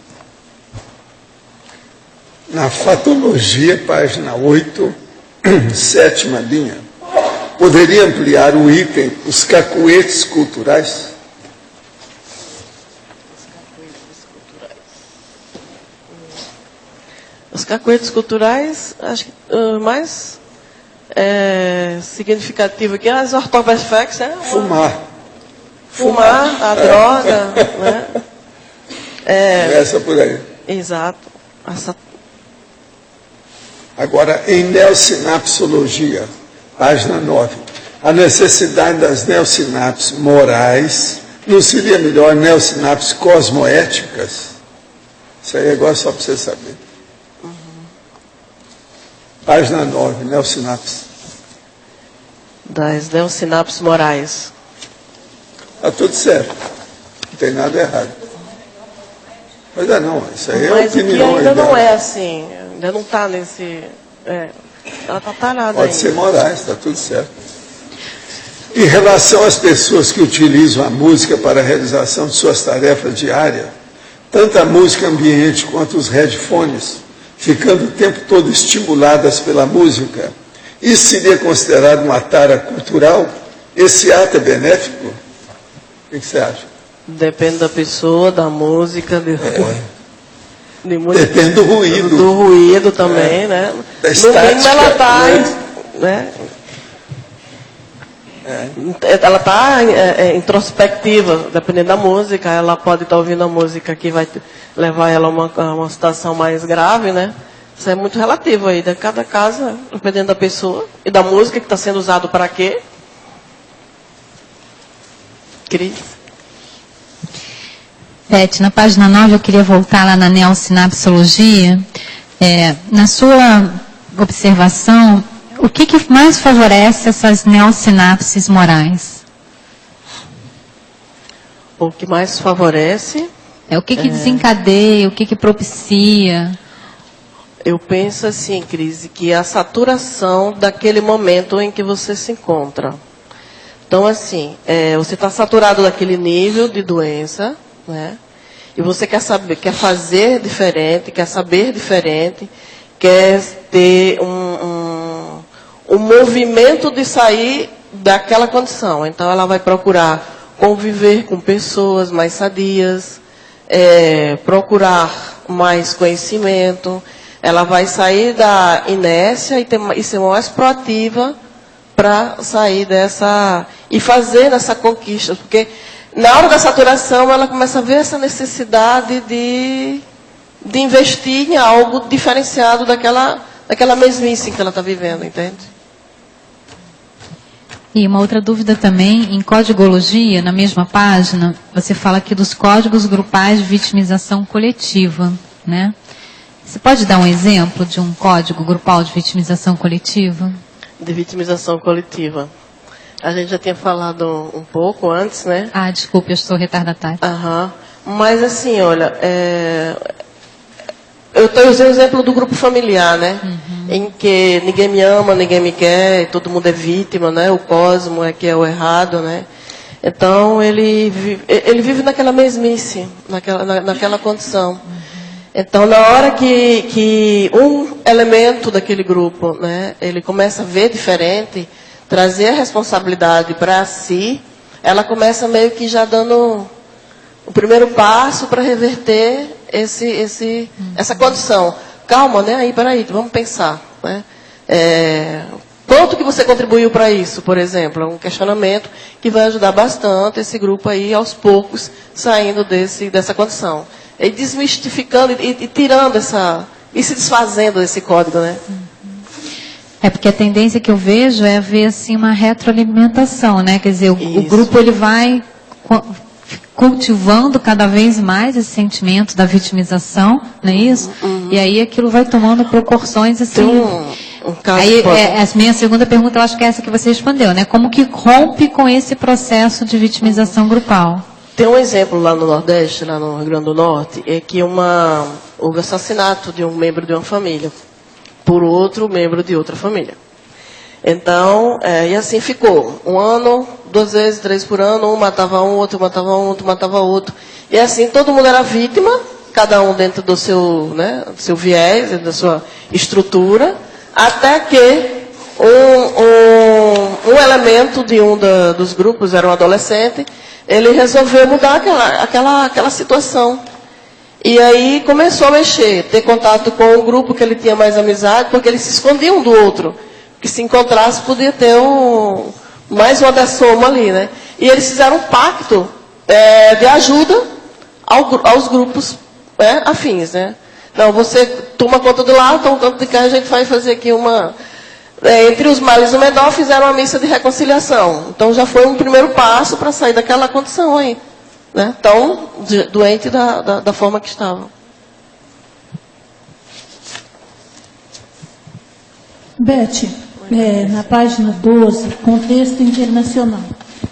Na fatologia, página 8, 7ª linha, poderia ampliar o item os cacuetes culturais? Os cacuetes culturais, acho que mais significativo aqui é as ortofexfex, né? Fumar, a droga, né? Essa por aí. Exato. Agora, em neossinapsologia, página 9, a necessidade das neossinapses morais não seria melhor neossinapses cosmoéticas? Isso aí é igual só para você saber. Página 9, neossinapses. Das neossinapses morais. Está tudo certo. Não tem nada errado. Mas não, isso aí Mas é opinião. Mas ainda não é assim. Ainda não está nesse... ela está talhada Pode ainda. ser morais, está tudo certo. Em relação às pessoas que utilizam a música para a realização de suas tarefas diárias, tanto a música ambiente quanto os headphones, ficando o tempo todo estimuladas pela música, isso seria considerado uma tara cultural? Esse ato é benéfico? O que você acha? Depende da pessoa, da música, depende do ruído. Do ruído também, né? Da no mínimo ela está... né? Ela está introspectiva, dependendo da música. Ela pode estar ouvindo a música que vai levar ela a uma situação mais grave, né? Isso é muito relativo aí, de cada caso, dependendo da pessoa e da música que está sendo usado para quê. Cris? Beth, na página 9 eu queria voltar lá na neossinapsologia. Na sua observação, o que mais favorece essas neossinapses morais? O que mais favorece? O que desencadeia, o que propicia? Eu penso assim, Cris, que a saturação daquele momento em que você se encontra. Então, assim, você está saturado daquele nível de doença, né? E você quer fazer diferente, quer saber diferente, quer ter um movimento de sair daquela condição. Então, ela vai procurar conviver com pessoas mais sadias, procurar mais conhecimento. Ela vai sair da inércia e ser mais proativa para sair dessa... e fazer essa conquista. Porque na hora da saturação, ela começa a ver essa necessidade de investir em algo diferenciado daquela mesmice que ela está vivendo, entende? E uma outra dúvida também, em códigologia, na mesma página, você fala aqui dos códigos grupais de vitimização coletiva, né? Você pode dar um exemplo de um código grupal de vitimização coletiva? De vitimização coletiva. A gente já tinha falado um pouco antes, né? Desculpe, eu estou retardatária. Mas assim, olha, eu estou usando o exemplo do grupo familiar, né? Em que ninguém me ama, ninguém me quer, todo mundo é vítima, né? O cosmo é que é o errado, né? Então, ele vive naquela mesmice, naquela condição. Então, na hora que um elemento daquele grupo, né, ele começa a ver diferente, trazer a responsabilidade para si, ela começa meio que já dando o primeiro passo para reverter essa condição. Calma, né? Aí, peraí, vamos pensar, né? Quanto que você contribuiu para isso, por exemplo? É um questionamento que vai ajudar bastante esse grupo aí, aos poucos, saindo dessa condição. E desmistificando e tirando e se desfazendo desse código, né? É porque a tendência que eu vejo é ver assim uma retroalimentação, né? Quer dizer, o grupo ele vai cultivando cada vez mais esse sentimento da vitimização, não é isso? E aí aquilo vai tomando proporções assim. Aí a minha segunda pergunta, eu acho que é essa que você respondeu, né? Como que rompe com esse processo de vitimização grupal? Tem um exemplo lá no Nordeste, lá no Rio Grande do Norte, é que houve assassinato de um membro de uma família por outro membro de outra família. Então, e assim ficou. 1 ano, 2 vezes, 3 por ano, um matava um, outro matava um, outro matava outro. E assim, todo mundo era vítima, cada um dentro do seu, né, do seu viés, da sua estrutura, até que um elemento de dos grupos, era um adolescente, ele resolveu mudar aquela situação. E aí começou a mexer, ter contato com o grupo que ele tinha mais amizade, porque eles se escondiam um do outro. Que se encontrasse podia ter mais uma dessoma ali, né? E eles fizeram um pacto de ajuda aos grupos afins, né? Não, você toma conta do lado, toma conta de cá, a gente vai fazer aqui entre os males o menor, fizeram uma missa de reconciliação. Então já foi um primeiro passo para sair daquela condição aí, né? Tão doente da forma que estava. Beth, na página 12, contexto internacional.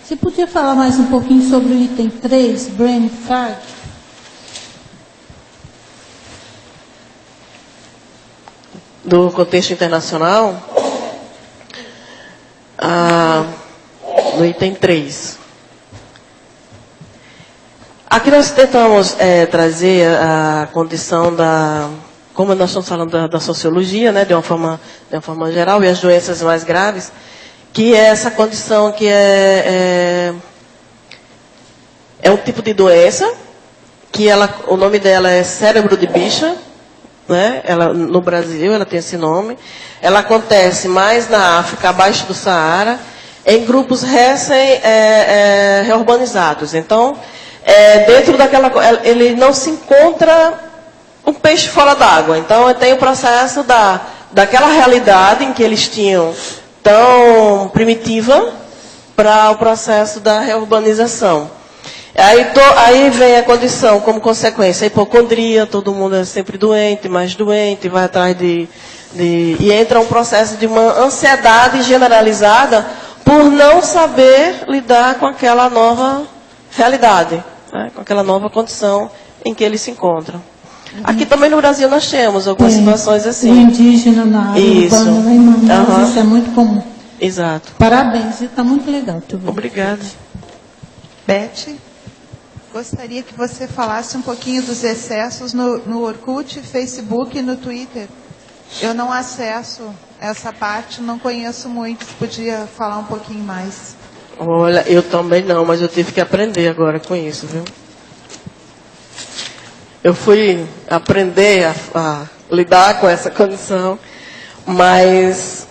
Você podia falar mais um pouquinho sobre o item 3, brain fart? Do contexto internacional, no item 3. Aqui nós tentamos trazer a condição como nós estamos falando da sociologia, né, de uma forma geral, e as doenças mais graves, que é essa condição que é um tipo de doença, que o nome dela é cérebro de bicha, né? No Brasil ela tem esse nome. Ela acontece mais na África, abaixo do Saara, em grupos reurbanizados. Então, dentro ele não se encontra um peixe fora d'água. Então, tem o processo daquela realidade em que eles tinham tão primitiva para o processo da reurbanização. Aí vem a condição, como consequência, a hipocondria, todo mundo é sempre doente, mais doente, vai atrás e entra um processo de uma ansiedade generalizada por não saber lidar com aquela nova realidade, né, com aquela nova condição em que eles se encontram. Aqui também no Brasil nós temos algumas situações assim. O indígena na área urbana, lá em Manaus, isso é muito comum. Exato. Parabéns, está muito legal. Obrigada. Beth, gostaria que você falasse um pouquinho dos excessos no Orkut, Facebook e no Twitter. Eu não acesso essa parte, não conheço muito, se podia falar um pouquinho mais. Olha, eu também não, mas eu tive que aprender agora com isso, viu? Eu fui aprender a lidar com essa condição, mas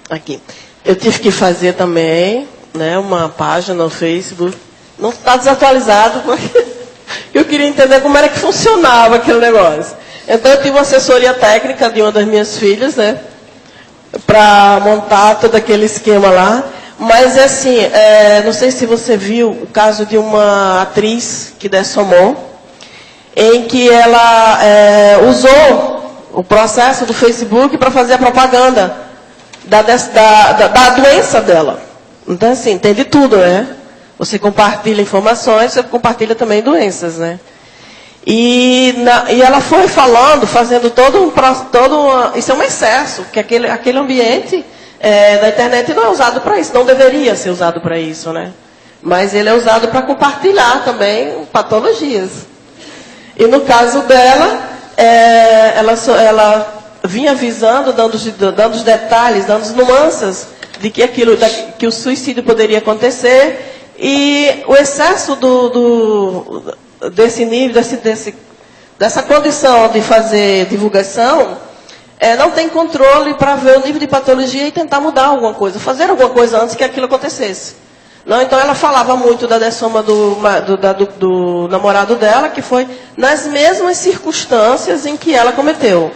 aqui eu tive que fazer também, né, uma página no Facebook. Não está desatualizado, porque eu queria entender como era que funcionava aquele negócio. Então eu tive uma assessoria técnica de uma das minhas filhas, né, para montar todo aquele esquema lá. Mas assim, não sei se você viu o caso de uma atriz que dessomou, em que ela usou o processo do Facebook para fazer a propaganda da doença dela. Então assim, tem de tudo, né? Você compartilha informações, você compartilha também doenças, né? E ela foi falando, fazendo isso é um excesso, que aquele ambiente da internet não é usado para isso, não deveria ser usado para isso, né? Mas ele é usado para compartilhar também patologias. E no caso dela, ela vinha avisando, dando os detalhes, dando as nuances de que o suicídio poderia acontecer, e o excesso desse nível, dessa condição de fazer divulgação, não tem controle para ver o nível de patologia e tentar mudar alguma coisa, fazer alguma coisa antes que aquilo acontecesse. Não, então ela falava muito da adessoma do namorado dela, que foi nas mesmas circunstâncias em que ela cometeu.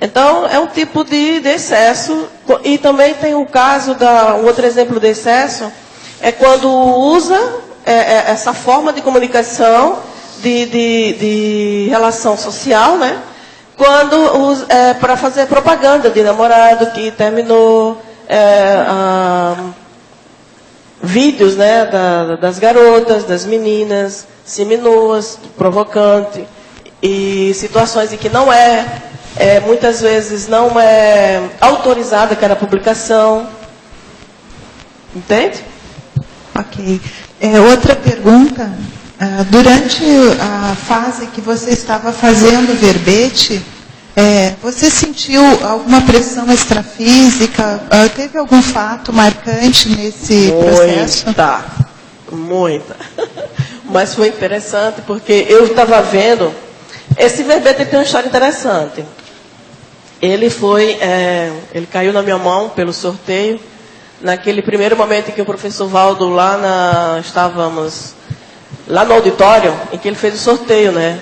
Então, é um tipo de excesso. E também tem o caso, um outro exemplo de excesso, é quando usa essa forma de comunicação, de relação social, né? Quando para fazer propaganda de namorado que terminou, vídeos, né, das garotas, das meninas, seminuas, provocante, e situações em que não muitas vezes não é autorizada aquela publicação. Entende? Ok. Outra pergunta. Durante a fase que você estava fazendo o verbete, você sentiu alguma pressão extrafísica? Teve algum fato marcante nesse processo? Muita. Mas foi interessante porque eu estava vendo. Esse verbete tem uma história interessante. Ele caiu na minha mão pelo sorteio, naquele primeiro momento em que o professor Valdo estávamos lá no auditório, em que ele fez o sorteio, né?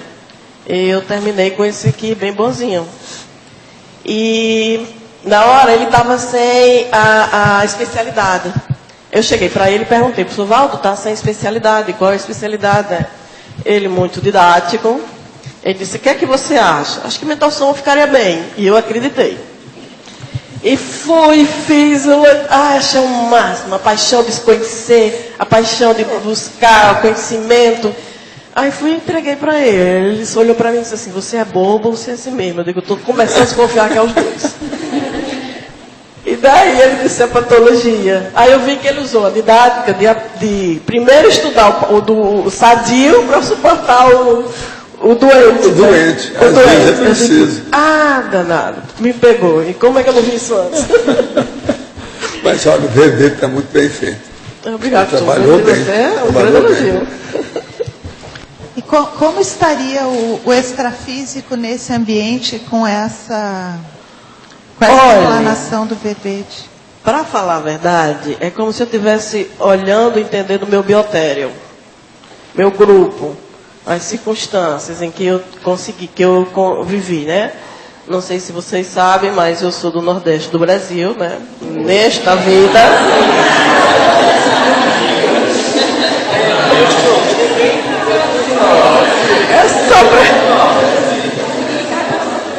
E eu terminei com esse aqui bem bonzinho. E na hora ele estava sem a especialidade. Eu cheguei para ele e perguntei, professor Valdo, está sem especialidade, qual é a especialidade? Ele, muito didático, ele disse, o que é que você acha? Acho que mental som ficaria bem. E eu acreditei. E fiz, achei o máximo, a paixão de se conhecer, a paixão de buscar o conhecimento. Aí fui e entreguei para ele. Ele olhou para mim e disse assim, você é bobo ou você é assim mesmo? Eu digo, estou começando a desconfiar que é os dois. E daí ele disse a patologia. Aí eu vi que ele usou a didática de primeiro estudar o sadio para suportar o doente. O doente. Às vezes é preciso. Danado. Me pegou. E como é que eu não vi isso antes? Mas olha, o verbete está muito bem feito. Obrigado. Trabalhou bem. Um grande elogio. E como estaria o extrafísico nesse ambiente com essa explanação do verbete? Para falar a verdade, é como se eu estivesse olhando e entendendo o meu biotério, meu grupo, as circunstâncias em que eu vivi, né? Não sei se vocês sabem, mas eu sou do Nordeste do Brasil, né? Nesta vida.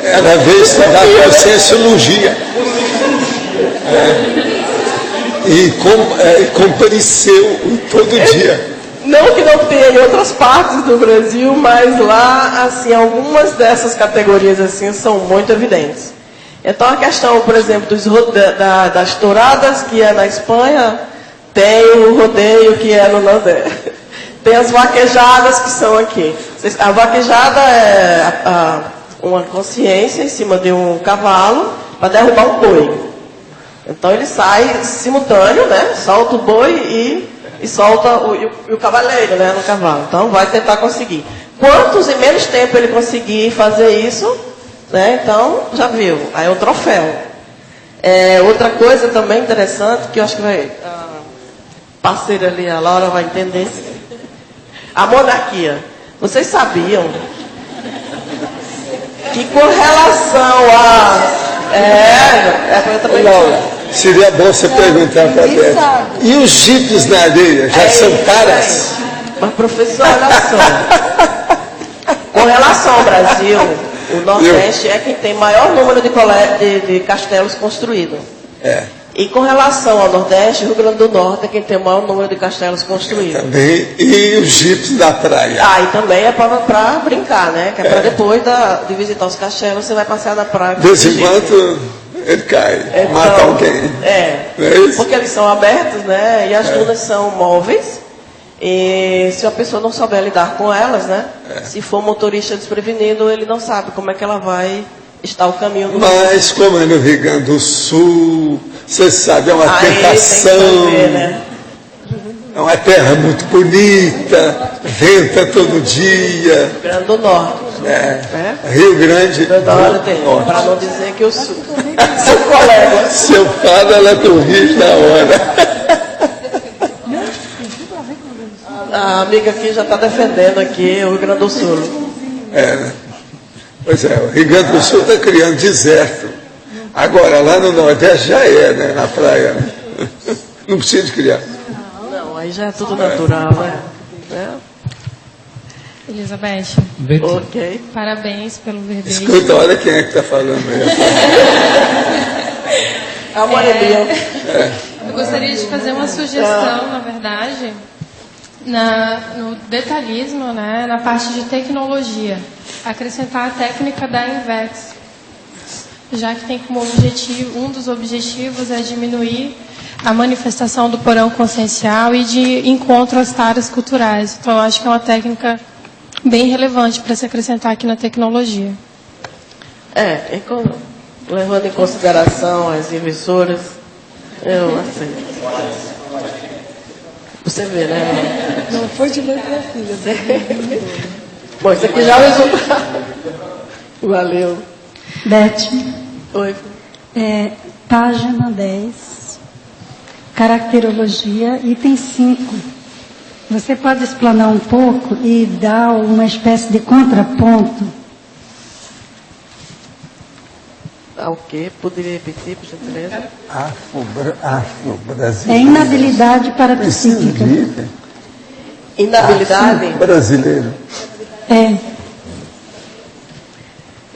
Ela veio estudar Conscienciologia. E compareceu todo dia. Não que não tenha em outras partes do Brasil, mas lá, assim, algumas dessas categorias assim são muito evidentes. Então a questão, por exemplo, das touradas, que é na Espanha, tem o rodeio, que é no Nordeste. Tem as vaquejadas, que são aqui. A vaquejada é uma consciência em cima de um cavalo para derrubar um boi. Então ele sai simultâneo, né? Solta o boi e solta o cavaleiro, né, no cavalo. Então vai tentar conseguir. Quantos em menos tempo ele conseguir fazer isso, né? Então já viu. Aí é o troféu. Outra coisa também interessante, que eu acho que a parceira ali, a Laura, vai entender. A monarquia. Vocês sabiam que com relação eu também seria bom você perguntar para a Beth. E os jipes na areia, já são caras? Mas, professor, olha só. Com relação ao Brasil, o Nordeste é quem tem maior número de castelos construídos. E com relação ao Nordeste, o Rio Grande do Norte é quem tem o maior número de castelos construídos. Também. E os jipes da praia? E também é para brincar, né? Que é para depois de visitar os castelos, você vai passear na praia. De vez em quando ele cai, mata alguém. Porque eles são abertos, né? E as dunas são móveis. E se a pessoa não souber lidar com elas, né? Se for motorista desprevenido, ele não sabe como é que ela vai estar o caminho do Mas como é no Rio Grande do Sul, você sabe, é uma tentação. Tem que fazer, né? É uma terra muito bonita, venta todo dia. Rio Grande do Norte. Rio Grande do Norte. Para não dizer que eu sou seu colega. Seu fado, ela corrige na hora. A amiga aqui já está defendendo aqui o Rio Grande do Sul. Pois é, o Rio Grande do Sul está criando deserto. Agora, lá no Nordeste já né? Na praia. Né? Não precisa de criar. Não, aí já é tudo natural, né? Elizabeth. Ok. Parabéns pelo verbete. Escuta, olha quem é que está falando aí. Eu gostaria de fazer uma sugestão, na verdade, no detalhismo, né, na parte de tecnologia. Acrescentar a técnica da INVEX, já que tem como objetivo, um dos objetivos é diminuir a manifestação do porão consciencial e de encontro às taras culturais. Então, eu acho que é uma técnica bem relevante para se acrescentar aqui na tecnologia. Levando em consideração as emissoras, eu aceito. Você vê, né? Não foi de letra filha. Bom, isso aqui já é o resultado. Valeu. Beth. Oi. Página 10, caracterologia, item 5. Você pode explanar um pouco e dar uma espécie de contraponto? O quê? Poderia repetir, por gentileza? Afro-brasileiro. É inabilidade parapsíquica. Inabilidade? Brasileiro.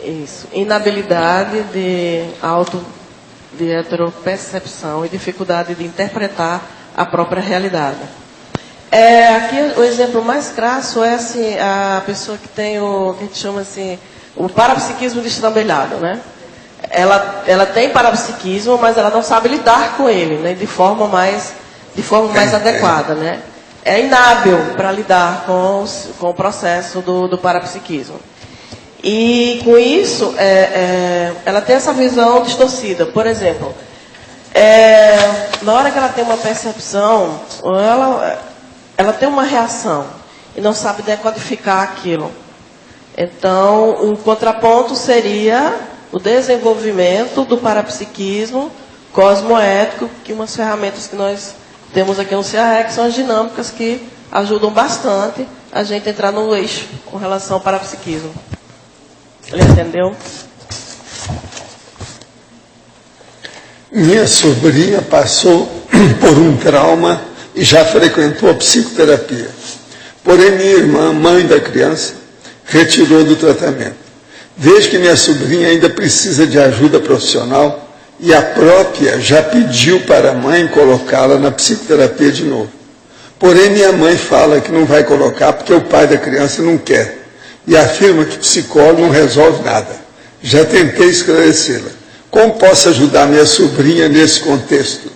Isso. Inabilidade de heteropercepção e dificuldade de interpretar a própria realidade. Aqui o exemplo mais crasso é assim, a pessoa que tem o que a gente chama assim, o parapsiquismo destrambelhado, né? Ela tem parapsiquismo, mas ela não sabe lidar com ele, né? De forma mais adequada, né? É inábil para lidar com o processo do parapsiquismo. E com isso, ela tem essa visão distorcida. Por exemplo, na hora que ela tem uma percepção, ela tem uma reação e não sabe decodificar aquilo. Então, o contraponto seria o desenvolvimento do parapsiquismo cosmoético, que umas ferramentas que nós temos aqui no CAREC são as dinâmicas que ajudam bastante a gente entrar no eixo com relação ao parapsiquismo. Ele entendeu? Minha sobrinha passou por um trauma e já frequentou a psicoterapia. Porém, minha irmã, mãe da criança, retirou do tratamento. Vejo que minha sobrinha ainda precisa de ajuda profissional e a própria já pediu para a mãe colocá-la na psicoterapia de novo. Porém, minha mãe fala que não vai colocar porque o pai da criança não quer e afirma que psicólogo não resolve nada. Já tentei esclarecê-la. Como posso ajudar minha sobrinha nesse contexto?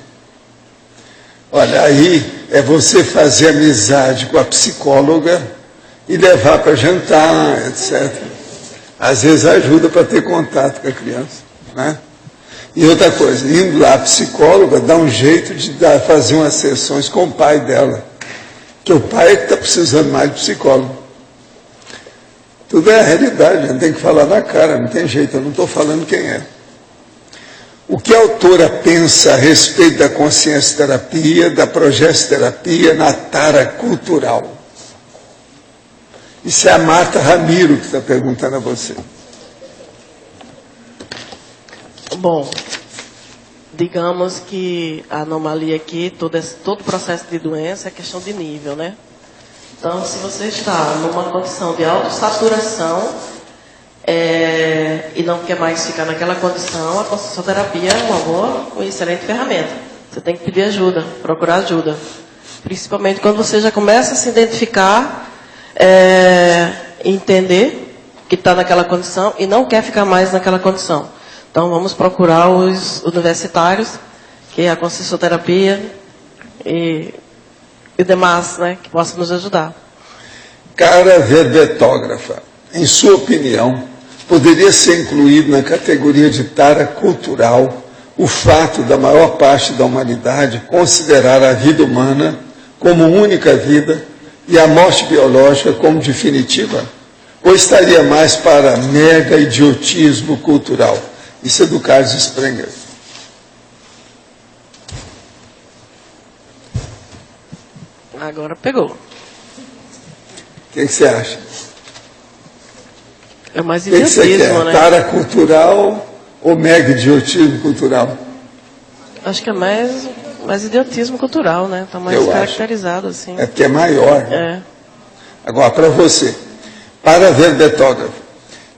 Olha, aí é você fazer amizade com a psicóloga e levar para jantar, etc. Às vezes ajuda para ter contato com a criança, né? E outra coisa, indo lá a psicóloga, dá um jeito de fazer umas sessões com o pai dela, que o pai é que está precisando mais de psicólogo. Tudo é a realidade, a gente tem que falar na cara, não tem jeito, eu não estou falando quem é. O que a autora pensa a respeito da consciência-terapia, da progesterapia na tara cultural? Isso é a Marta Ramiro que está perguntando a você. Bom, digamos que a anomalia aqui, todo processo de doença é questão de nível, né? Então, se você está numa condição de autossaturação e não quer mais ficar naquela condição, a consciencioterapia é uma excelente ferramenta. Você tem que pedir ajuda, procurar ajuda. Principalmente quando você já começa a se identificar, entender que está naquela condição e não quer ficar mais naquela condição. Então, vamos procurar os universitários, que é a consciencioterapia e demais, né, que possam nos ajudar. Cara verbetógrafa, em sua opinião, poderia ser incluído na categoria de tara cultural o fato da maior parte da humanidade considerar a vida humana como única vida e a morte biológica como definitiva? Ou estaria mais para mega idiotismo cultural? Isso é do Carlos Sprenger. Agora pegou. O que você acha? É mais O que você idiotismo, quer? né? Tara cultural ou mega idiotismo cultural? Acho que é mais idiotismo cultural, né? Está mais Eu caracterizado assim. É porque é maior. Né? É. Agora, para você, para ver Beethoven,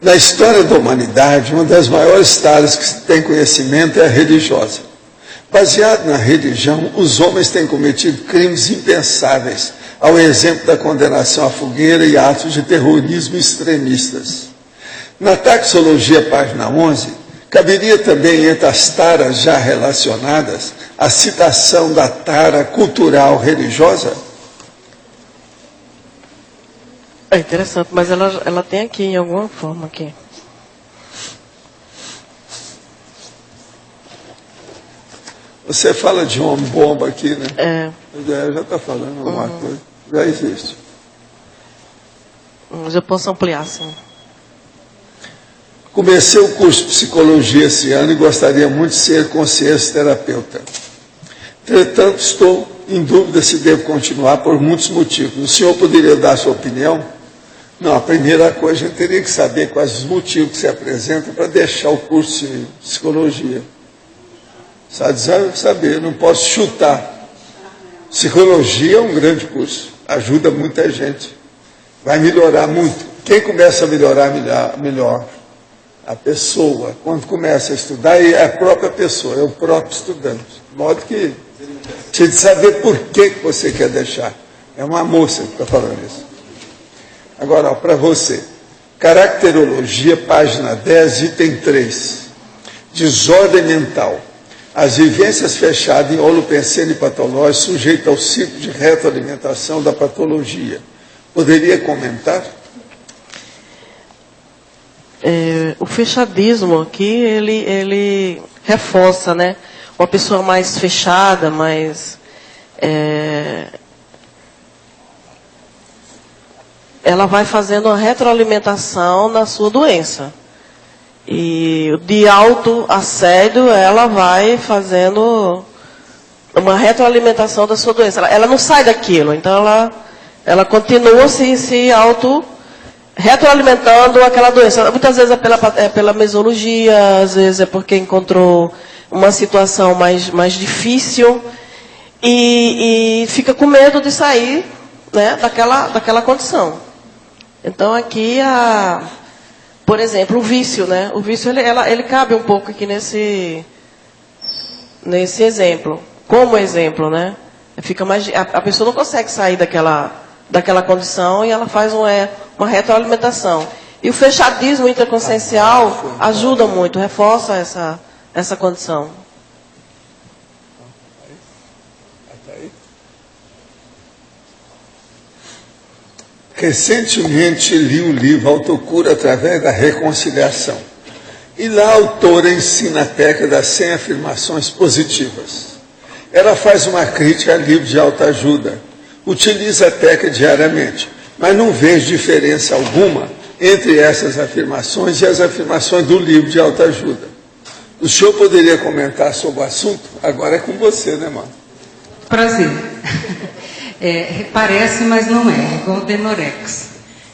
na história da humanidade, uma das maiores taras que se tem conhecimento é a religiosa. Baseado na religião, os homens têm cometido crimes impensáveis, ao exemplo da condenação à fogueira e atos de terrorismo extremistas. Na taxologia, página 11, caberia também entre as taras já relacionadas a citação da tara cultural religiosa? É interessante, mas ela tem aqui em alguma forma aqui. Você fala de homem bomba aqui, né? É. Já está falando alguma coisa. Já existe. Mas eu posso ampliar, sim. Comecei o curso de psicologia esse ano e gostaria muito de ser consciência terapeuta. Entretanto, estou em dúvida se devo continuar por muitos motivos. O senhor poderia dar sua opinião? Não, a primeira coisa, a gente teria que saber quais os motivos que se apresentam para deixar o curso de psicologia. Saber, não posso chutar. Psicologia é um grande curso, ajuda muita gente. Vai melhorar muito. Quem começa a melhorar melhor? A pessoa. Quando começa a estudar, é a própria pessoa, é o próprio estudante. De modo que tinha de saber por que você quer deixar. É uma moça que está falando isso. Agora, para você, caracterologia, página 10, item 3. Desordem mental. As vivências fechadas em holopensene patológico sujeitas ao ciclo de retroalimentação da patologia. Poderia comentar? O fechadismo aqui, ele reforça, né? Uma pessoa mais fechada, mais... ela vai fazendo uma retroalimentação na sua doença. E de autoassédio, ela vai fazendo uma retroalimentação da sua doença. Ela não sai daquilo, então ela continua se retroalimentando aquela doença. Muitas vezes é pela mesologia, às vezes é porque encontrou uma situação mais difícil e fica com medo de sair, né, daquela condição. Então aqui, por exemplo, o vício, né? O vício ele cabe um pouco aqui nesse exemplo. Como exemplo, né? Fica a pessoa não consegue sair daquela condição e ela faz uma retroalimentação. E o fechadismo intraconsciencial ajuda muito, reforça essa condição. Recentemente li o livro Autocura através da reconciliação. E lá a autora ensina a técnica das 100 afirmações positivas. Ela faz uma crítica a livros de autoajuda. Utiliza a técnica diariamente, mas não vejo diferença alguma entre essas afirmações e as afirmações do livro de autoajuda. O senhor poderia comentar sobre o assunto? Agora é com você, né, mano? Prazer. Parece, mas não é igual o Denorex.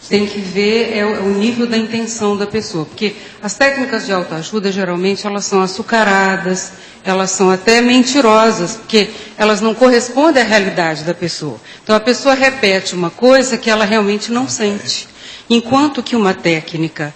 Tem que ver o nível da intenção da pessoa, porque as técnicas de autoajuda, geralmente, elas são açucaradas, elas são até mentirosas, porque elas não correspondem à realidade da pessoa. Então, a pessoa repete uma coisa que ela realmente não sente. Enquanto que uma técnica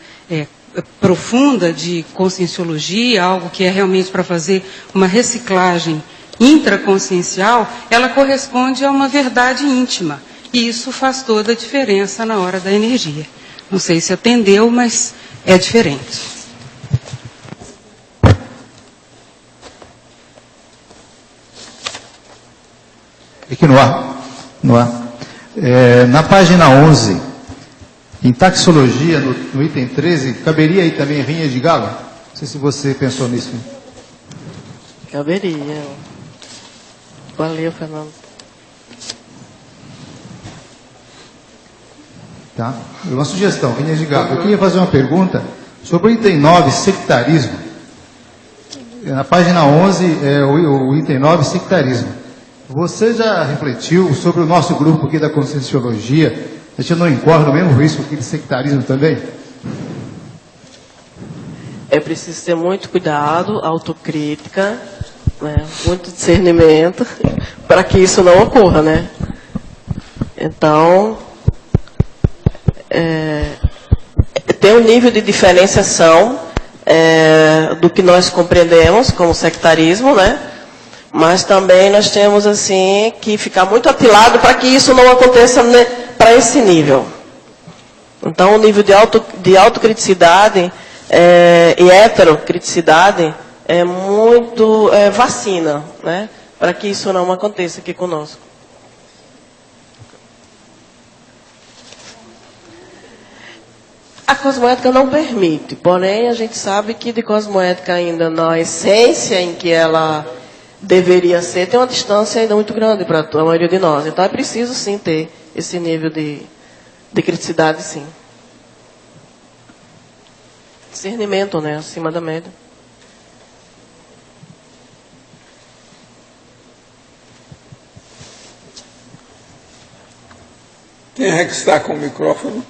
profunda de conscienciologia, algo que é realmente para fazer uma reciclagem intraconsciencial, ela corresponde a uma verdade íntima. E isso faz toda a diferença na hora da energia. Não sei se atendeu, mas é diferente. Aqui no ar. Na página 11, em taxologia, no item 13, caberia aí também rinha de galo? Não sei se você pensou nisso. Caberia. Valeu, Fernando. Tá? Uma sugestão, Inês de Galo. Eu queria fazer uma pergunta sobre o item 9, sectarismo. Na página 11, o item 9, sectarismo. Você já refletiu sobre o nosso grupo aqui da Conscienciologia? A gente não incorre no mesmo risco aqui de sectarismo também? É preciso ter muito cuidado, autocrítica, né, muito discernimento, para que isso não ocorra, né? Então, tem um nível de diferenciação do que nós compreendemos como sectarismo, né? Mas também nós temos assim que ficar muito atilado para que isso não aconteça, né, para esse nível. Então, o nível de autocriticidade e heterocriticidade é muito vacina, né? Para que isso não aconteça aqui conosco. A cosmoética não permite, porém a gente sabe que de cosmoética ainda na essência em que ela deveria ser, tem uma distância ainda muito grande para a maioria de nós. Então é preciso sim ter esse nível de criticidade, sim. Discernimento, né, acima da média. Quem é que está com o microfone?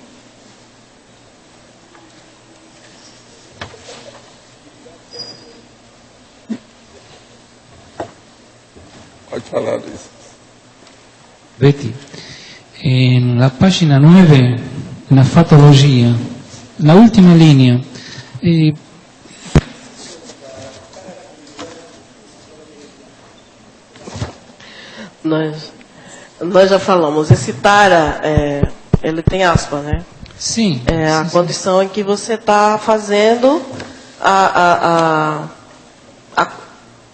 Pode falar, Luiz. Betty, na página 9, na fatologia, na última linha, nós já falamos, esse tara, ele tem aspa, né? Sim. É a condição em que você está fazendo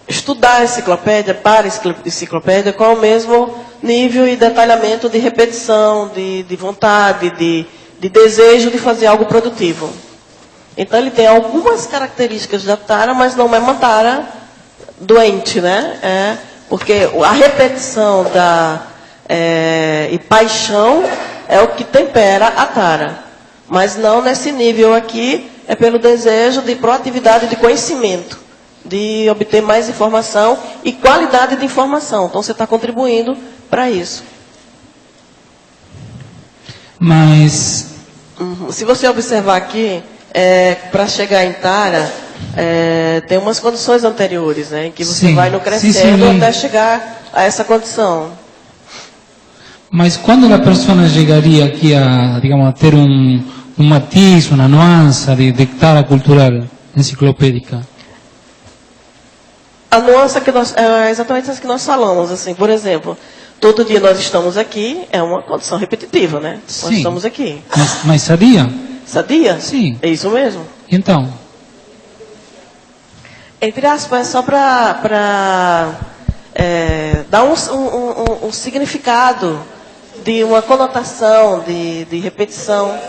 estudar a enciclopédia, para a enciclopédia, com o mesmo nível e detalhamento de repetição, de vontade, de desejo de fazer algo produtivo. Então ele tem algumas características da tara, mas não é uma tara doente, né? Porque a repetição e paixão é o que tempera a tara. Mas não nesse nível aqui, é pelo desejo de proatividade de conhecimento, de obter mais informação e qualidade de informação. Então você está contribuindo para isso. Mas... Se você observar aqui, para chegar em tara, tem umas condições anteriores, né, em que você vai no crescendo até chegar a essa condição. Mas quando a pessoa chegaria aqui a, digamos, a ter um matiz, uma nuance de tara cultural enciclopédica? A nuance que é exatamente essa que nós falamos, assim, por exemplo, todo dia nós estamos aqui, é uma condição repetitiva, né? Sim. Nós estamos aqui. Mas sadia? Sadia? Sim. É isso mesmo. Então? Entre aspas, é só para dar um significado, de uma conotação, de repetição.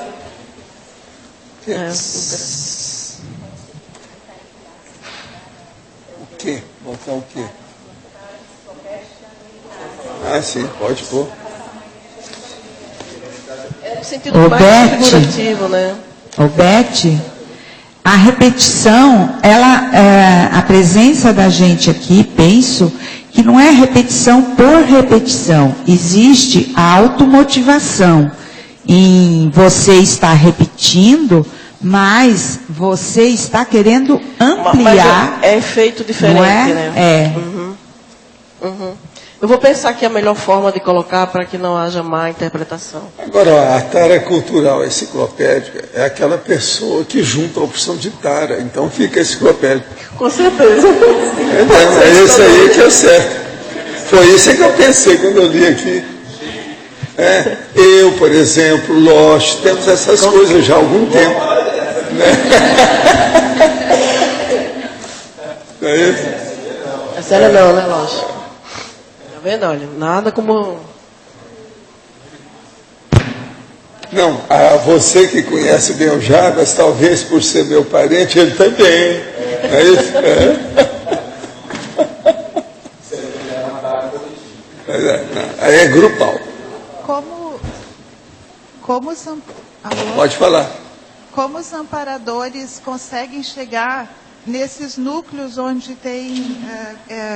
O quê? Botar o quê? Ah, sim, pode pôr. É no sentido mais figurativo, né? Beth, a repetição, a presença da gente aqui, penso, que não é repetição por repetição. Existe a automotivação em você estar repetindo, mas você está querendo ampliar. Mas é efeito diferente, né? Eu vou pensar que é a melhor forma de colocar para que não haja má interpretação. Agora, a tara cultural enciclopédica é aquela pessoa que junta a opção de tara, então fica enciclopédica. Com certeza. É isso aí que é certo. Foi isso que eu pensei quando eu li aqui. Eu, por exemplo, Lost, temos essas coisas já há algum tempo. Né? Não é isso? É sério não, né, Lost? Tá vendo? Olha, nada como... Não, você que conhece bem o Jarbas, talvez por ser meu parente, ele também. É isso? Aí é grupal. como os, Pode falar. Como os amparadores conseguem chegar nesses núcleos onde tem,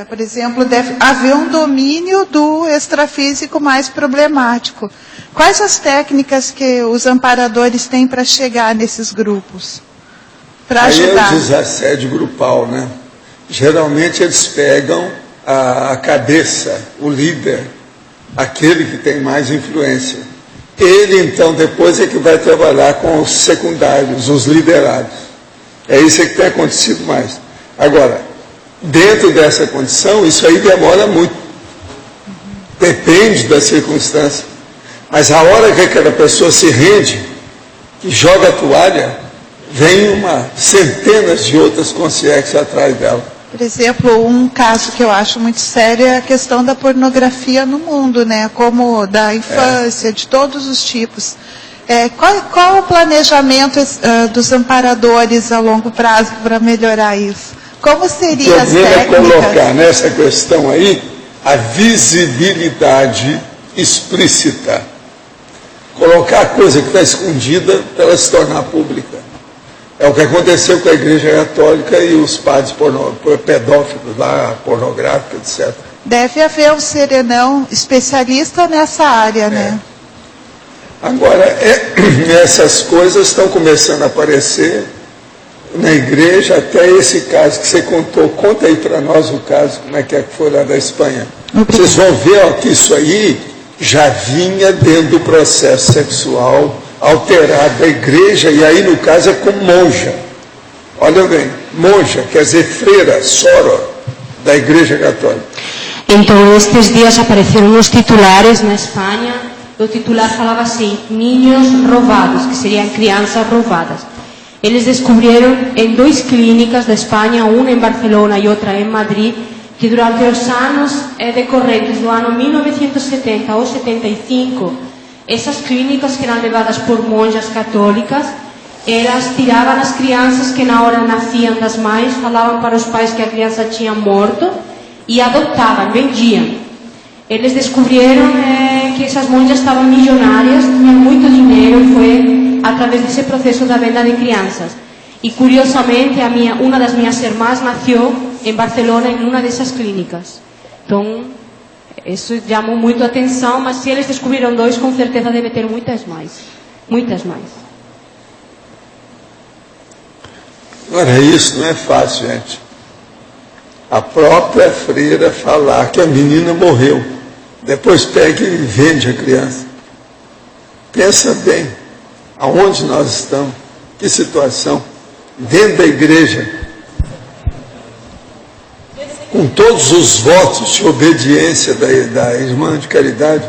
por exemplo, deve haver um domínio do extrafísico mais problemático. Quais as técnicas que os amparadores têm para chegar nesses grupos? Para ajudar? Aí é o desassédio grupal, né? Geralmente eles pegam a cabeça, o líder, aquele que tem mais influência. Ele, então, depois é que vai trabalhar com os secundários, os liderados. É isso que tem acontecido mais. Agora, dentro dessa condição, isso aí demora muito. Depende da circunstância. Mas a hora que aquela pessoa se rende, que joga a toalha, vem centenas de outras consciências atrás dela. Por exemplo, um caso que eu acho muito sério é a questão da pornografia no mundo, né? Como da infância, de todos os tipos. Qual o planejamento dos amparadores a longo prazo para melhorar isso? Como seriam as técnicas? O problema é colocar nessa questão aí a visibilidade explícita. Colocar a coisa que está escondida para ela se tornar pública. É o que aconteceu com a Igreja Católica e os padres pedófilos lá, pornográficos, etc. Deve haver um serenão especialista nessa área, né? Agora, essas coisas estão começando a aparecer na igreja, até esse caso que você contou. Conta aí para nós o caso, como é que foi lá da Espanha. Vocês vão ver que isso aí já vinha dentro do processo sexual alterado da igreja, e aí no caso é com monja. Olha bem, monja, quer dizer freira, sora, da Igreja Católica. Então, estes dias apareceram uns titulares na Espanha. O titular falava assim: niños roubados, que seriam crianças roubadas. Eles descobriram em 2 clínicas da Espanha, uma em Barcelona e outra em Madrid, que durante os anos decorrentes do ano 1970 ou 75, essas clínicas que eram levadas por monjas católicas, elas tiravam as crianças que na hora nasciam das mães, falavam para os pais que a criança tinha morto e adotavam, vendiam. Eles descobriram que essas monjas estavam milionárias, tinham muito dinheiro, e foi através desse processo da venda de crianças. E curiosamente, uma das minhas irmãs nasceu em Barcelona em uma dessas clínicas. Então, isso chamou muito a atenção, mas se eles descobriram 2, com certeza deve ter muitas mais. Muitas mais. Agora, isso não é fácil, gente. A própria freira falar que a menina morreu, depois pega e vende a criança. Pensa bem, aonde nós estamos, que situação, dentro da igreja, com todos os votos de obediência da irmã de caridade.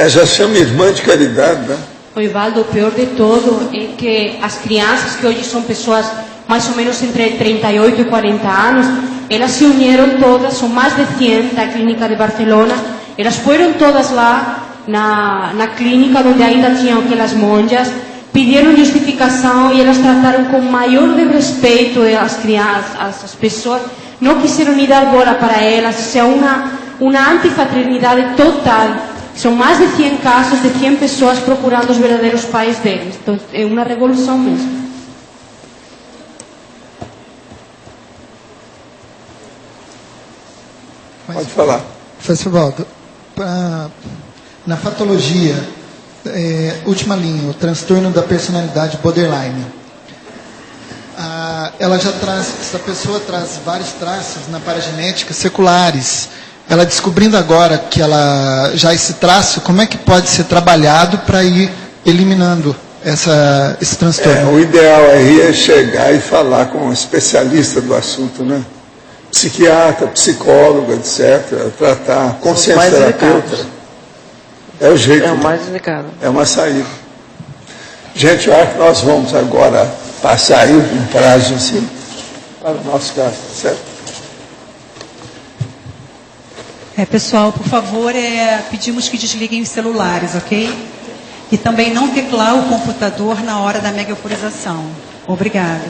Já chama irmã de caridade, né? Oivaldo, o pior de todo é que as crianças, que hoje são pessoas mais ou menos entre 38 e 40 anos, elas se uniram todas, são mais de 100 da clínica de Barcelona, elas foram todas lá na clínica onde ainda tinham aquelas monjas, pediram justificação e elas trataram com maior de respeito as crianças, as pessoas, não quiseram nem dar bola para elas, isso é uma antifraternidade total. São mais de 100 casos de 100 pessoas procurando os verdadeiros pais deles. Então, é uma revolução mesmo. Pode falar. Professor Valdo, na patologia, última linha, o transtorno da personalidade borderline. Ela já traz, essa pessoa traz vários traços na paragenética seculares. Ela descobrindo agora que ela já esse traço, como é que pode ser trabalhado para ir eliminando esse transtorno? O ideal aí é chegar e falar com um especialista do assunto, né? Psiquiatra, psicólogo, etc. Tratar, consciência terapeuta. É o jeito. É o mais indicado. É uma saída. Gente, eu acho que nós vamos agora passar aí um prazo assim para o nosso caso, certo? Pessoal, por favor, pedimos que desliguem os celulares, ok? E também não teclar o computador na hora da mega euforização. Obrigada.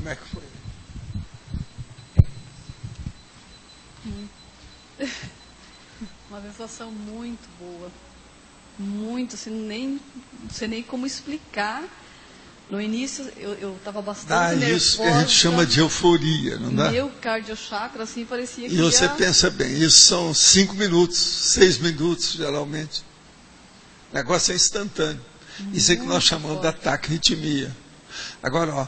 Como é que foi? Uma sensação muito boa. Muito, assim, não sei nem como explicar. No início eu estava bastante nervosa. Isso que a gente chama de euforia, não dá? Meu cardiochakra, assim, parecia que E você pensa bem, isso são 5 minutos, 6 minutos, geralmente. O negócio é instantâneo. Isso é que nós chamamos de taquirritmia. Agora, ó,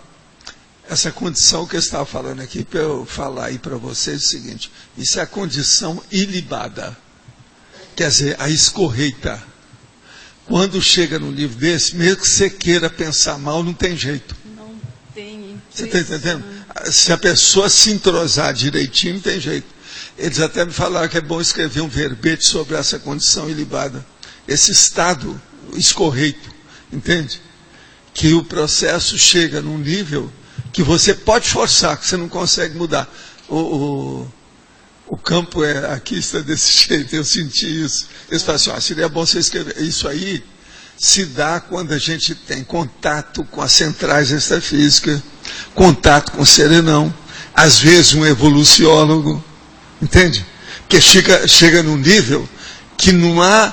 essa condição que eu estava falando aqui, para eu falar aí para vocês, é o seguinte: isso é a condição ilibada, quer dizer, a escorreita. Quando chega num nível desse, mesmo que você queira pensar mal, não tem jeito. Não tem. Você está entendendo? Se a pessoa se entrosar direitinho, não tem jeito. Eles até me falaram que é bom escrever um verbete sobre essa condição ilibada. Esse estado escorreito, entende? Que o processo chega num nível que você pode forçar, que você não consegue mudar. O campo aqui está desse jeito, eu senti isso. Eles falaram assim, seria bom você escrever. Isso aí se dá quando a gente tem contato com as centrais extrafísicas, contato com o serenão, às vezes um evoluciólogo, entende? Porque chega num nível que não há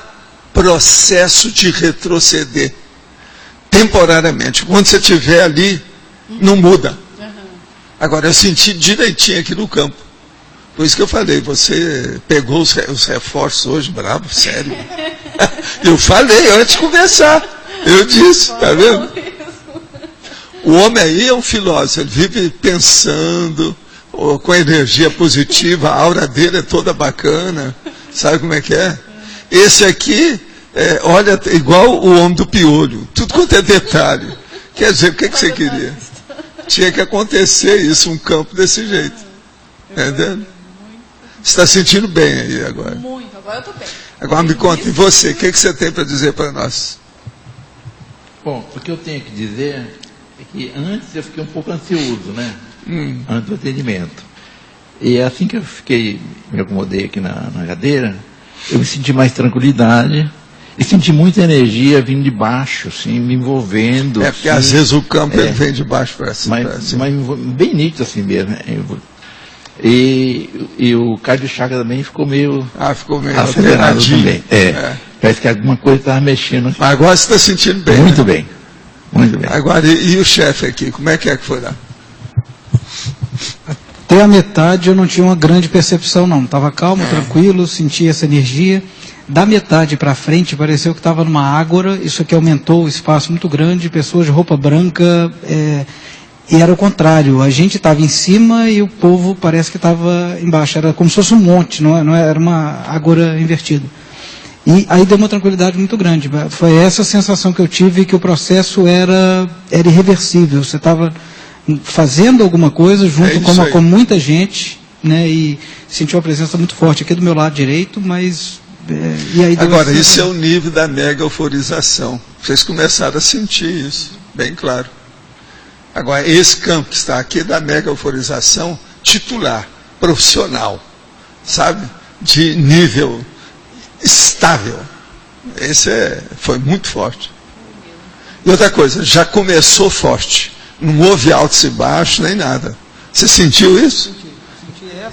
processo de retroceder temporariamente. Quando você estiver ali, não muda. Agora, eu senti direitinho aqui no campo. Por isso que eu falei, você pegou os reforços hoje, bravo, sério. Eu falei antes de conversar. Eu disse, tá vendo? O homem aí é um filósofo, ele vive pensando, com energia positiva, a aura dele é toda bacana. Sabe como é que é? Esse aqui, olha, igual o homem do piolho, tudo quanto é detalhe. Quer dizer, o que você queria? Tinha que acontecer isso, um campo desse jeito. Entendeu? Você está sentindo bem aí agora? Muito, agora eu estou bem. Agora me conta, e você, o que você tem para dizer para nós? Bom, o que eu tenho que dizer é que antes eu fiquei um pouco ansioso, né? Antes do atendimento. E assim que eu me acomodei aqui na cadeira, eu me senti mais tranquilidade e senti muita energia vindo de baixo, assim, me envolvendo. É porque às vezes o campo ele vem de baixo para cima. Mas bem nítido assim mesmo, né? E o cardiochakra também ficou meio acelerado também. Parece que alguma coisa estava mexendo. Mas agora você está sentindo bem. Muito né? bem. Muito bem. Agora, e o chefe aqui, como é que foi lá? Até a metade eu não tinha uma grande percepção, não. Estava calmo, tranquilo, sentia essa energia. Da metade para frente, pareceu que estava numa ágora. Isso aqui aumentou o espaço muito grande, pessoas de roupa branca. E era o contrário, a gente estava em cima e o povo parece que estava embaixo, era como se fosse um monte, não era uma ágora invertida. E aí deu uma tranquilidade muito grande, foi essa sensação que eu tive, que o processo era irreversível, você estava fazendo alguma coisa junto com muita gente, né, e sentiu a presença muito forte aqui do meu lado direito, mas... e aí agora, isso é o nível da mega euforização, vocês começaram a sentir isso, bem claro. Agora, esse campo que está aqui é da mega euforização titular, profissional, sabe? De nível estável. Esse foi muito forte. E outra coisa, já começou forte. Não houve altos e baixos, nem nada. Você sentiu isso?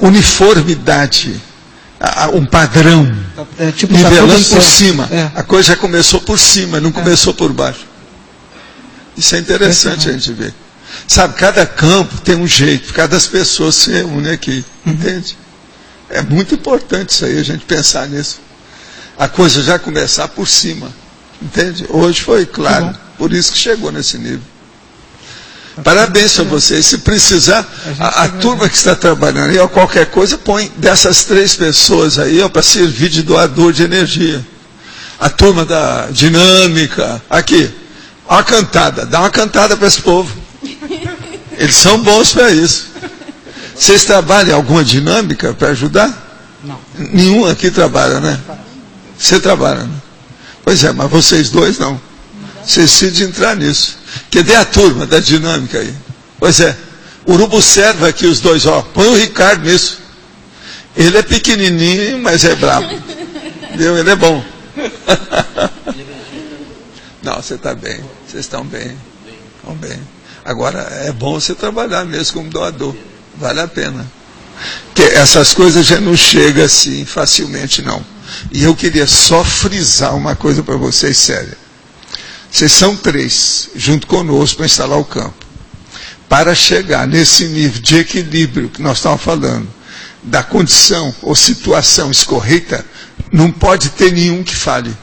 Uniformidade, um padrão, nivelando por cima. A coisa já começou por cima, não começou por baixo. Isso é interessante a gente ver. Sabe, cada campo tem um jeito, cada pessoa se reúne aqui, entende? É muito importante isso aí, a gente pensar nisso. A coisa já começar por cima, entende? Hoje foi claro, por isso que chegou nesse nível. Parabéns a vocês, se precisar, a turma que está trabalhando aí, ó, qualquer coisa, põe dessas 3 pessoas aí, ó, para servir de doador de energia. A turma da dinâmica, aqui, ó, a cantada, dá uma cantada para esse povo. Eles são bons para isso. Vocês trabalham em alguma dinâmica para ajudar? Não. Nenhum aqui trabalha, né? Você trabalha, né? Pois é, mas vocês dois não. Vocês precisam entrar nisso. Cadê a turma da dinâmica aí? Pois é, Urubu serve aqui os dois, ó. Põe o Ricardo nisso. Ele é pequenininho, mas é brabo. Entendeu? Ele é bom. Não, você está bem. Vocês estão bem. Estão bem. Agora, é bom você trabalhar mesmo como doador. Vale a pena. Porque essas coisas já não chegam assim facilmente, não. E eu queria só frisar uma coisa para vocês, séria. Vocês são 3, junto conosco, para instalar o campo. Para chegar nesse nível de equilíbrio que nós estamos falando, da condição ou situação escorreita, não pode ter nenhum que fale.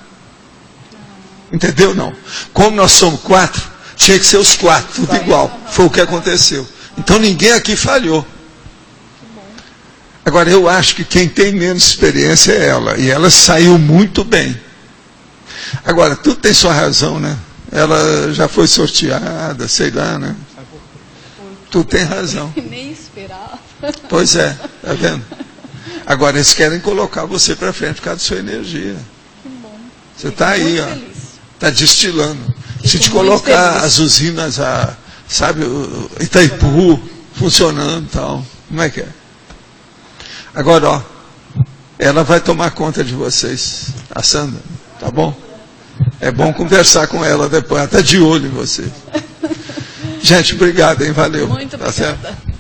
Entendeu? Não. Como nós somos 4, tinha que ser os 4, tudo igual. Foi o que aconteceu. Então ninguém aqui falhou. Agora, eu acho que quem tem menos experiência é ela. E ela saiu muito bem. Agora, tudo tem sua razão, né? Ela já foi sorteada, sei lá, né? Tu tem razão. Nem esperava. Pois é, tá vendo? Agora, eles querem colocar você para frente por causa da sua energia. Que bom. Você está aí, ó. Está destilando. Se te colocar as usinas, sabe, o Itaipu funcionando e tal, como é que é? Agora, ó, ela vai tomar conta de vocês, a Sandra, tá bom? É bom conversar com ela depois, ela está de olho em vocês. Gente, obrigado, hein? Valeu. Muito tá obrigada. Certo?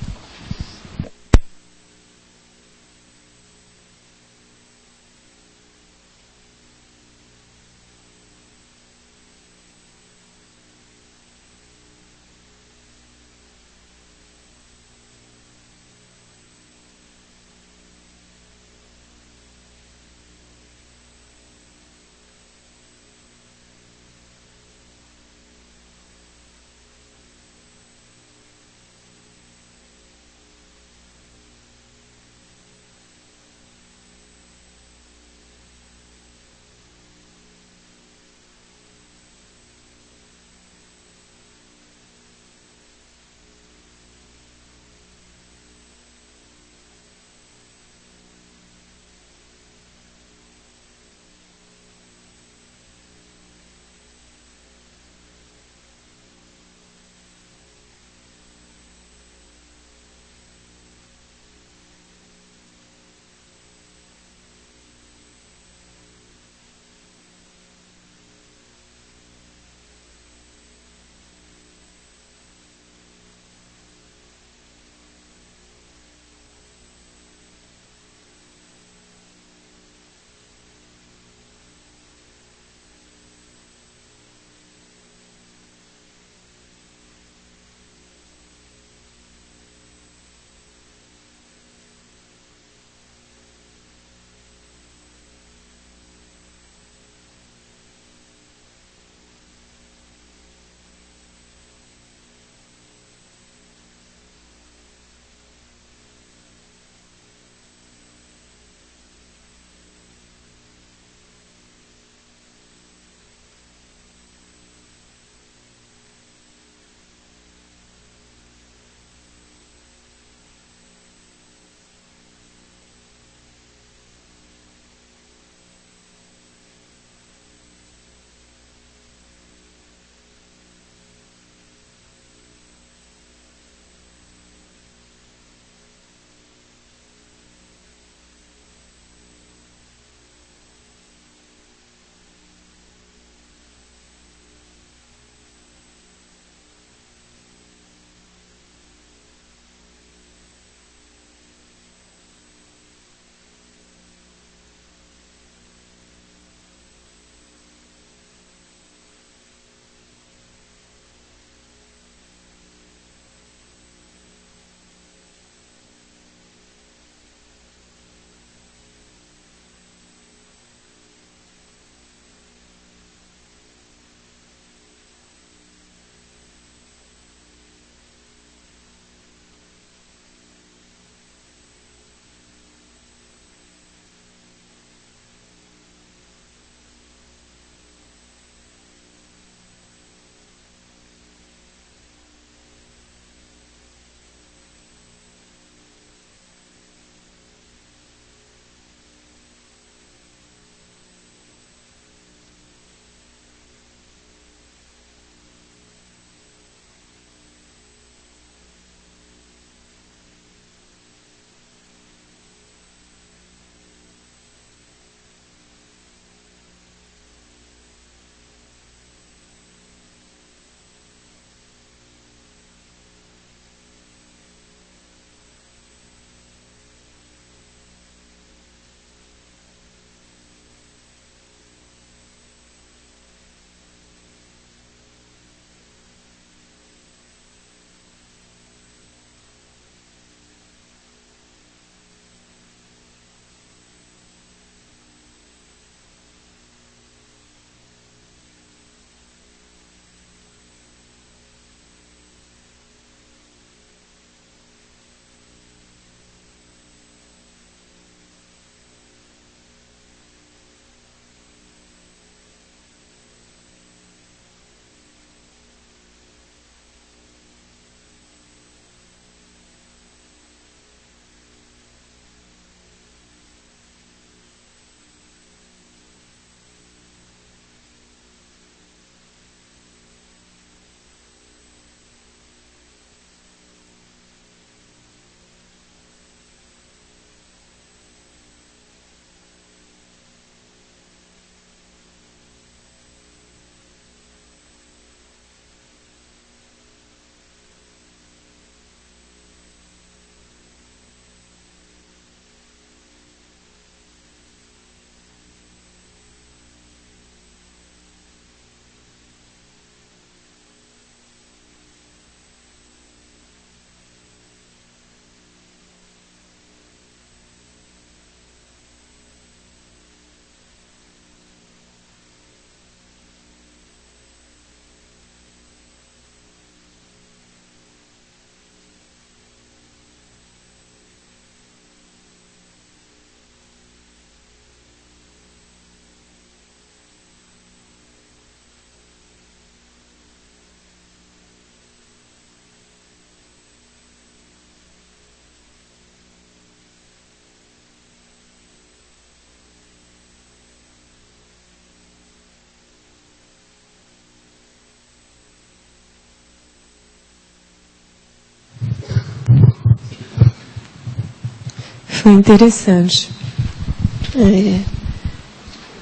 Foi interessante.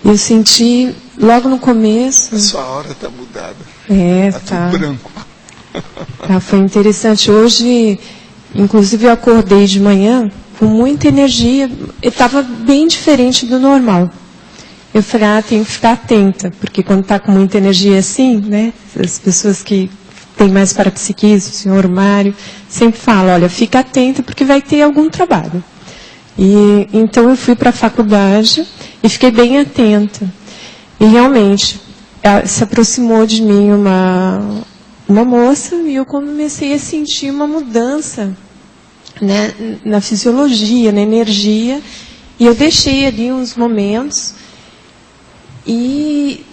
Eu senti logo no começo. A sua hora está mudada. Tá. Tudo branco. Foi interessante. Hoje, inclusive, eu acordei de manhã com muita energia. Eu estava bem diferente do normal. Eu falei, tenho que ficar atenta, porque quando está com muita energia assim, né, as pessoas que têm mais parapsiquismo, o senhor Mário, sempre falam, olha, fica atenta porque vai ter algum trabalho. E então eu fui para a faculdade e fiquei bem atenta. E realmente, se aproximou de mim uma moça e eu comecei a sentir uma mudança, né, na fisiologia, na energia. E eu deixei ali uns momentos e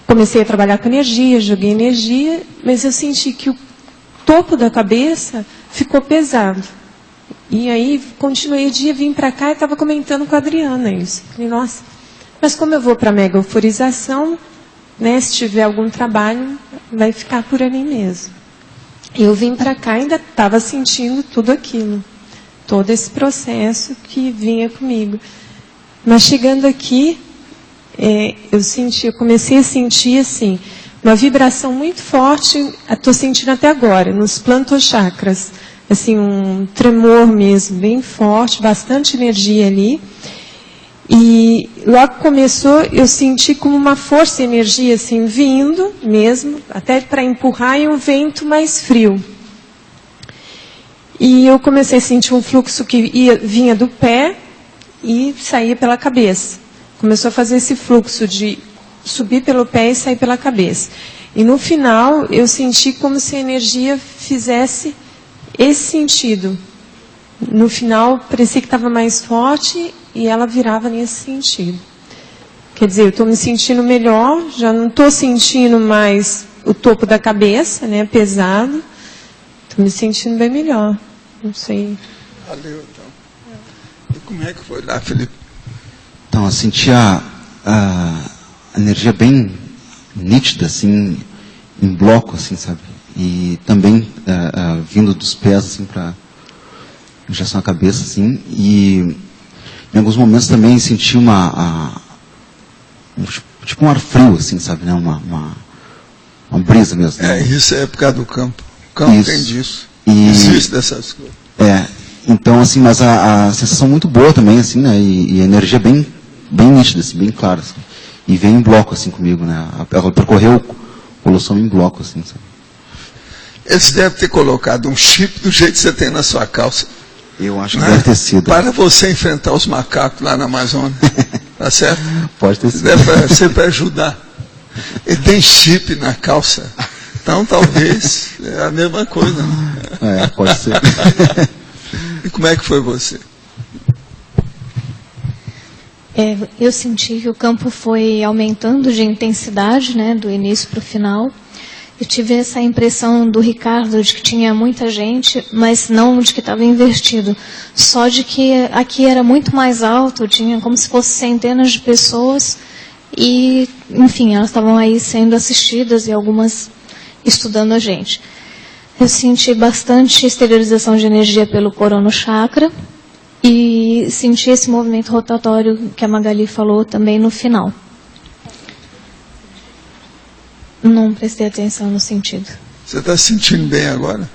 comecei a trabalhar com energia, joguei energia, mas eu senti que o topo da cabeça ficou pesado. E aí, continuei o dia, vim para cá e estava comentando com a Adriana isso. Falei, nossa, mas como eu vou para a mega euforização, né, se tiver algum trabalho, vai ficar por ali mesmo. Eu vim para cá e ainda estava sentindo tudo aquilo, todo esse processo que vinha comigo. Mas chegando aqui, eu comecei a sentir assim, uma vibração muito forte, estou sentindo até agora, nos plantochakras, assim, um tremor mesmo, bem forte, bastante energia ali. E logo começou, eu senti como uma força e energia assim, vindo mesmo, até para empurrar, e um vento mais frio. E eu comecei a sentir um fluxo que vinha do pé e saía pela cabeça. Começou a fazer esse fluxo de subir pelo pé e sair pela cabeça. E no final, eu senti como se a energia fizesse esse sentido. No final, parecia que estava mais forte e ela virava nesse sentido. Quer dizer, eu estou me sentindo melhor, já não estou sentindo mais o topo da cabeça, né, pesado. Estou me sentindo bem melhor. Não sei. Valeu, então. E como é que foi lá, Felipe? Então, eu senti a energia bem nítida, assim, em bloco, assim, sabe? E também vindo dos pés, assim, para em direção à cabeça, assim. E em alguns momentos também senti tipo um ar frio, assim, sabe? Né? Uma brisa mesmo. Né? Isso é por causa do campo. O campo isso. tem disso. E, existe dessas coisas. Então, assim, mas a sensação muito boa também, assim, né? E a energia bem nítida, assim, bem clara, assim. E veio em bloco, assim, comigo, né? Ela percorreu o Holossoma em bloco, assim, sabe? Eles devem ter colocado um chip do jeito que você tem na sua calça. Eu acho que deve ter sido. Para você enfrentar os macacos lá na Amazônia. Tá certo? Pode ter sido. Deve ser para ajudar. Ele tem chip na calça. Então, talvez, é a mesma coisa. Né? Pode ser. E como é que foi você? Eu senti que o campo foi aumentando de intensidade, né, do início para o final. Eu tive essa impressão do Ricardo de que tinha muita gente, mas não de que estava invertido. Só de que aqui era muito mais alto, tinha como se fosse centenas de pessoas e, enfim, elas estavam aí sendo assistidas e algumas estudando a gente. Eu senti bastante esterilização de energia pelo coronochakra e senti esse movimento rotatório que a Magali falou também no final. Não prestei atenção no sentido. Você está se sentindo bem agora?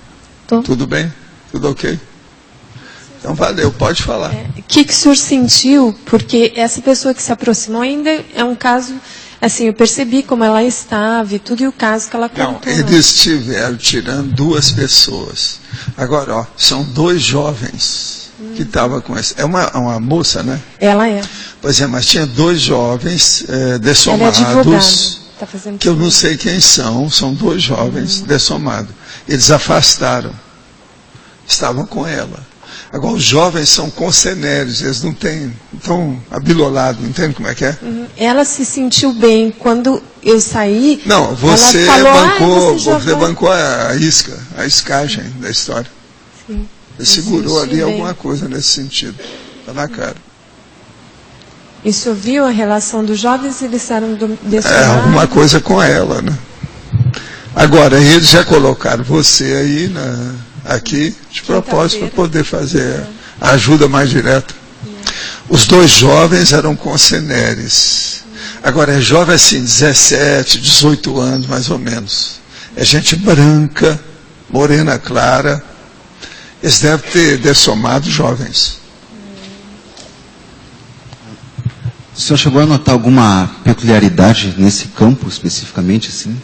Tô. Tudo bem? Tudo ok? Então valeu, pode falar. O que o senhor sentiu? Porque essa pessoa que se aproximou ainda é um caso, assim, eu percebi como ela estava e tudo, e o caso que ela contou. Não, eles estiveram tirando 2 pessoas. Agora, ó, são 2 jovens que estavam com esse. É uma moça, né? Ela é. Pois é, mas tinha 2 jovens dessomados. Ela é advogada. Tá fazendo que eu não sei quem são 2 jovens dessomados. Eles afastaram. Estavam com ela. Agora, os jovens são concenérios, eles não estão abilolados, entende como é que é? Ela se sentiu bem. Quando eu saí, não, você ela falou, você bancou a isca, a escagem da história. Sim. Você segurou ali alguma coisa nesse sentido. Está na cara. E o senhor viu a relação dos jovens, eles eram desse lado? Alguma coisa com ela, né? Agora, eles já colocaram você aí aqui de propósito para poder fazer a ajuda mais direta. Os 2 jovens eram conceneres. Agora, é jovem assim, 17, 18 anos, mais ou menos. É gente branca, morena clara. Eles devem ter dessomado jovens. O senhor chegou a notar alguma peculiaridade nesse campo, especificamente, assim?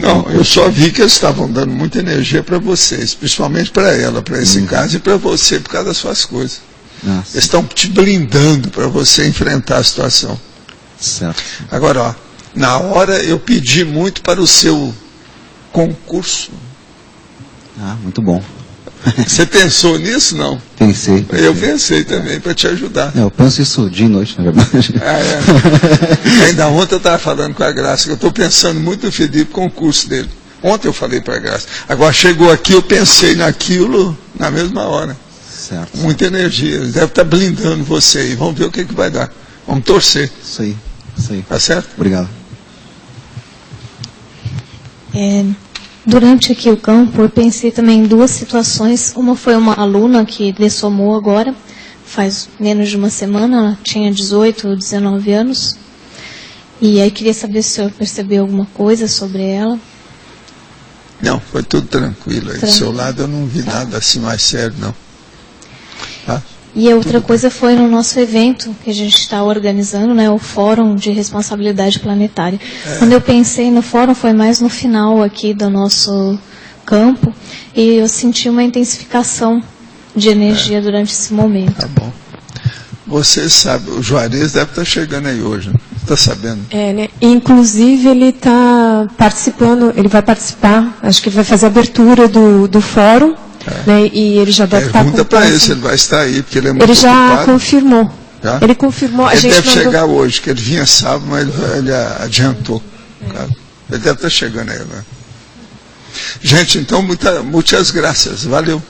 Não, eu só vi que eles estavam dando muita energia para vocês, principalmente para ela, para esse caso, e para você, por causa das suas coisas. Eles estão te blindando para você enfrentar a situação. Certo. Agora, ó, na hora eu pedi muito para o seu concurso. Ah, muito bom. Você pensou nisso, não? Pensei. Eu pensei também, para te ajudar. Eu penso isso dia e noite, na verdade. Ainda ontem eu estava falando com a Graça, que eu estou pensando muito no Felipe, concurso dele. Ontem eu falei para a Graça. Agora chegou aqui, eu pensei naquilo na mesma hora. Certo. Muita energia. Ele deve estar blindando você aí. Vamos ver o que vai dar. Vamos torcer. Isso aí. Isso aí. Tá certo? Obrigado. Durante aqui o campo, eu pensei também em 2 situações. Uma foi uma aluna que dessomou agora, faz menos de uma semana, ela tinha 18 ou 19 anos. E aí queria saber se o senhor percebeu alguma coisa sobre ela. Não, foi tudo tranquilo. Aí do seu lado eu não vi nada assim mais sério, não. Tá? E a outra coisa foi no nosso evento que a gente está organizando, né, o Fórum de Responsabilidade Planetária. Quando eu pensei no fórum, foi mais no final aqui do nosso campo, e eu senti uma intensificação de energia durante esse momento. Tá bom. Você sabe, o Juarez deve estar chegando aí hoje, né? Está sabendo? Né? Inclusive, ele está participando, ele vai participar, acho que ele vai fazer a abertura do fórum. Né, e ele já deve estar com pergunta para ele se ele vai estar aí, porque ele é muito Ele já ocupado. Confirmou. Já? Ele confirmou. Ele deve chegar hoje, que ele vinha sábado, mas ele adiantou. Ele deve estar chegando aí, né? Gente, então, muitas graças. Valeu.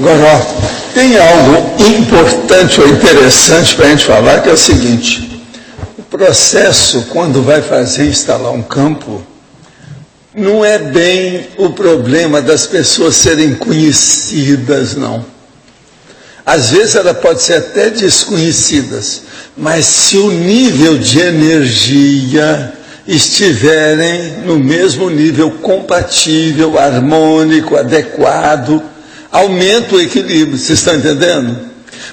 Agora, ó, tem algo importante ou interessante para a gente falar, que é o seguinte: o processo, quando vai instalar um campo, não é bem o problema das pessoas serem conhecidas, não. Às vezes ela pode ser até desconhecidas, mas se o nível de energia estiverem no mesmo nível compatível, harmônico, adequado, aumenta o equilíbrio, vocês estão entendendo?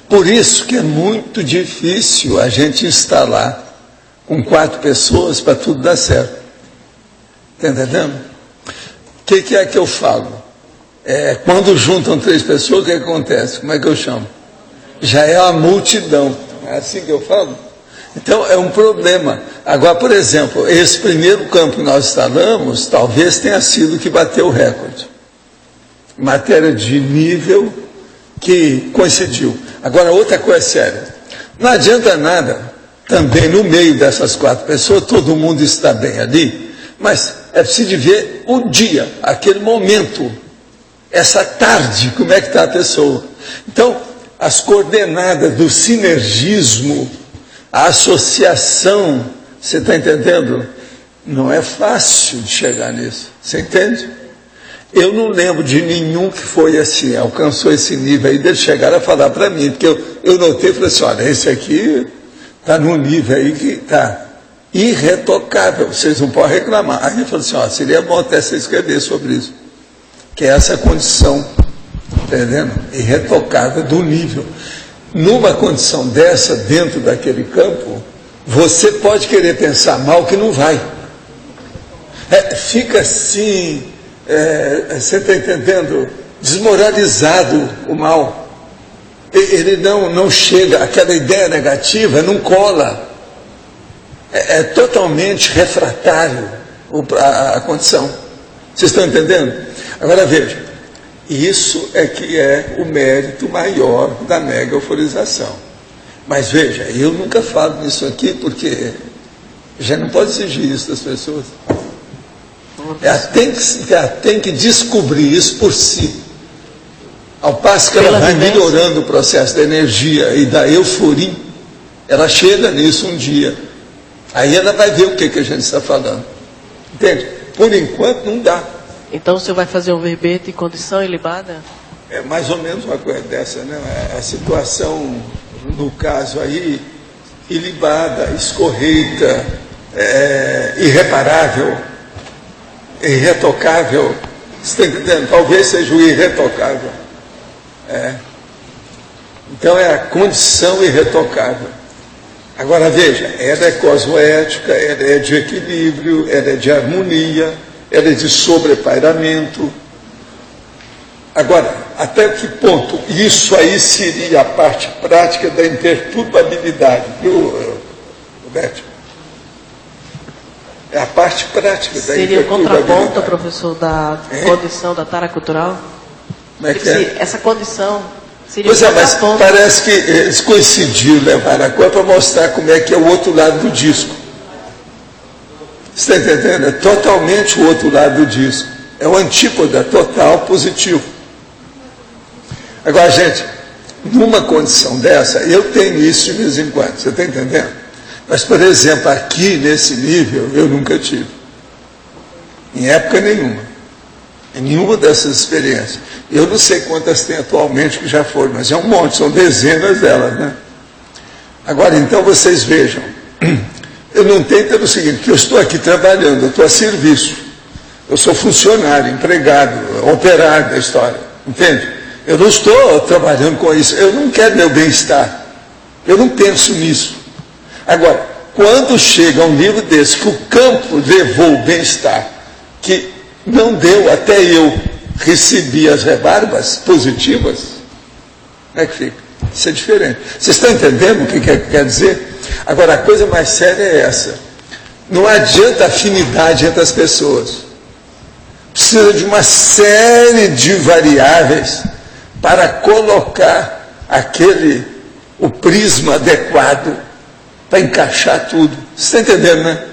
Por isso que é muito difícil a gente instalar com 4 pessoas para tudo dar certo. Está entendendo? O que é que eu falo? Quando juntam 3 pessoas, o que acontece? Como é que eu chamo? Já é uma multidão. É assim que eu falo? Então, é um problema. Agora, por exemplo, esse primeiro campo que nós instalamos, talvez tenha sido o que bateu o recorde. Matéria de nível que coincidiu. Agora, outra coisa séria. Não adianta nada, também no meio dessas 4 pessoas, todo mundo está bem ali, mas é preciso ver o dia, aquele momento, essa tarde, como é que está a pessoa. Então, as coordenadas do sinergismo, a associação, você está entendendo? Não é fácil de chegar nisso. Você entende? Eu não lembro de nenhum que foi assim, alcançou esse nível aí, deles chegaram a falar para mim, porque eu notei e falei assim, olha, esse aqui está num nível aí que está irretocável, vocês não podem reclamar. Aí eu falei assim, ó, seria bom até você escrever sobre isso, que é essa condição, entendendo? Irretocável do nível. Numa condição dessa, dentro daquele campo, você pode querer pensar mal que não vai. Fica assim, você está entendendo? Desmoralizado o mal. Ele não chega, aquela ideia negativa não cola. É totalmente refratário a condição. Vocês estão entendendo? Agora veja, isso é que é o mérito maior da mega euforização. Mas veja, eu nunca falo nisso aqui porque já não pode exigir isso das pessoas. Ela tem que descobrir isso por si. Ao passo que ela vai melhorando o processo da energia e da euforia, ela chega nisso um dia. Aí ela vai ver o que a gente está falando. Entende? Por enquanto não dá. Então você vai fazer um verbete em condição ilibada? É mais ou menos uma coisa dessa, né? A situação, no caso aí, ilibada, escorreita, irreparável, irretocável. Você está entendendo? Talvez seja o irretocável. Então é a condição irretocável. Agora veja, ela é cosmoética, ela é de equilíbrio, ela é de harmonia, ela é de sobrepairamento. Agora, até que ponto isso aí seria a parte prática da imperturbabilidade, viu, Roberto? É a parte prática da seria imperturbabilidade. Seria o contraponto, professor, da condição da tara cultural? Como é que é? Essa condição seria Pois mas parece que eles coincidiram, levaram a coisa para mostrar como é que é o outro lado do disco. Você está entendendo? É totalmente o outro lado do disco. É o antípoda total positivo. Agora, gente, numa condição dessa, eu tenho isso de vez em quando, você está entendendo? Mas, por exemplo, aqui nesse nível, eu nunca tive. Em época nenhuma. Em nenhuma dessas experiências. Eu não sei quantas tem atualmente que já foram, mas é um monte, são dezenas delas, né? Agora, então, vocês vejam. Eu não tenho pelo seguinte, que eu estou aqui trabalhando, eu estou a serviço. Eu sou funcionário, empregado, operário da história, entende? Eu não estou trabalhando com isso, eu não quero meu bem-estar. Eu não penso nisso. Agora, quando chega a um nível desse, que o campo levou o bem-estar, que não deu, até eu recebi as rebarbas positivas, como é que fica? Isso é diferente. Vocês estão entendendo o que quer dizer? Agora, a coisa mais séria é essa. Não adianta afinidade entre as pessoas. Precisa de uma série de variáveis para colocar o prisma adequado para encaixar tudo. Você está entendendo, né?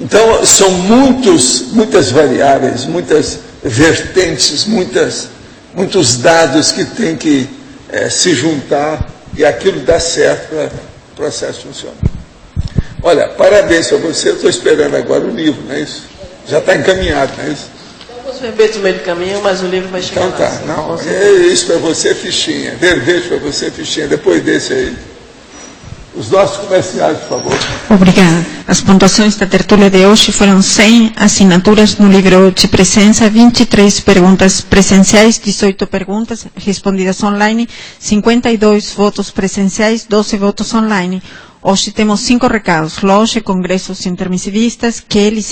Então, são muitas variáveis, muitas vertentes, muitos dados que têm que se juntar e aquilo dá certo para o processo funcionar. Olha, parabéns para você, eu estou esperando agora o livro, não é isso? Já está encaminhado, não é isso? Os verbetes no meio do caminho, mas o livro vai chegar então, lá. Então tá, não, isso para você, fichinha. Verbete para você, fichinha, depois desse aí. Os nossos comerciais, por favor. Obrigada. As pontuações da tertúlia de hoje foram 100 assinaturas no livro de presença, 23 perguntas presenciais, 18 perguntas respondidas online, 52 votos presenciais, 12 votos online. Hoje temos 5 recados: Loge, Congressos Intermissivistas, Kelly,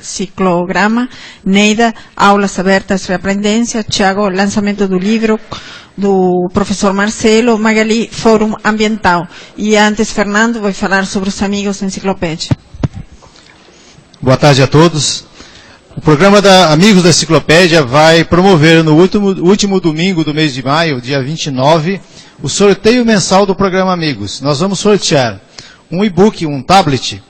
Ciclograma, Neida, Aulas Abertas, Reaprendência, Tiago, lançamento do livro do professor Marcelo, Magali, Fórum Ambiental. E antes, Fernando vai falar sobre os amigos da Enciclopédia. Boa tarde a todos. O programa da Amigos da Enciclopédia vai promover no último domingo do mês de maio, dia 29, o sorteio mensal do programa Amigos. Nós vamos sortear um e-book, um tablet,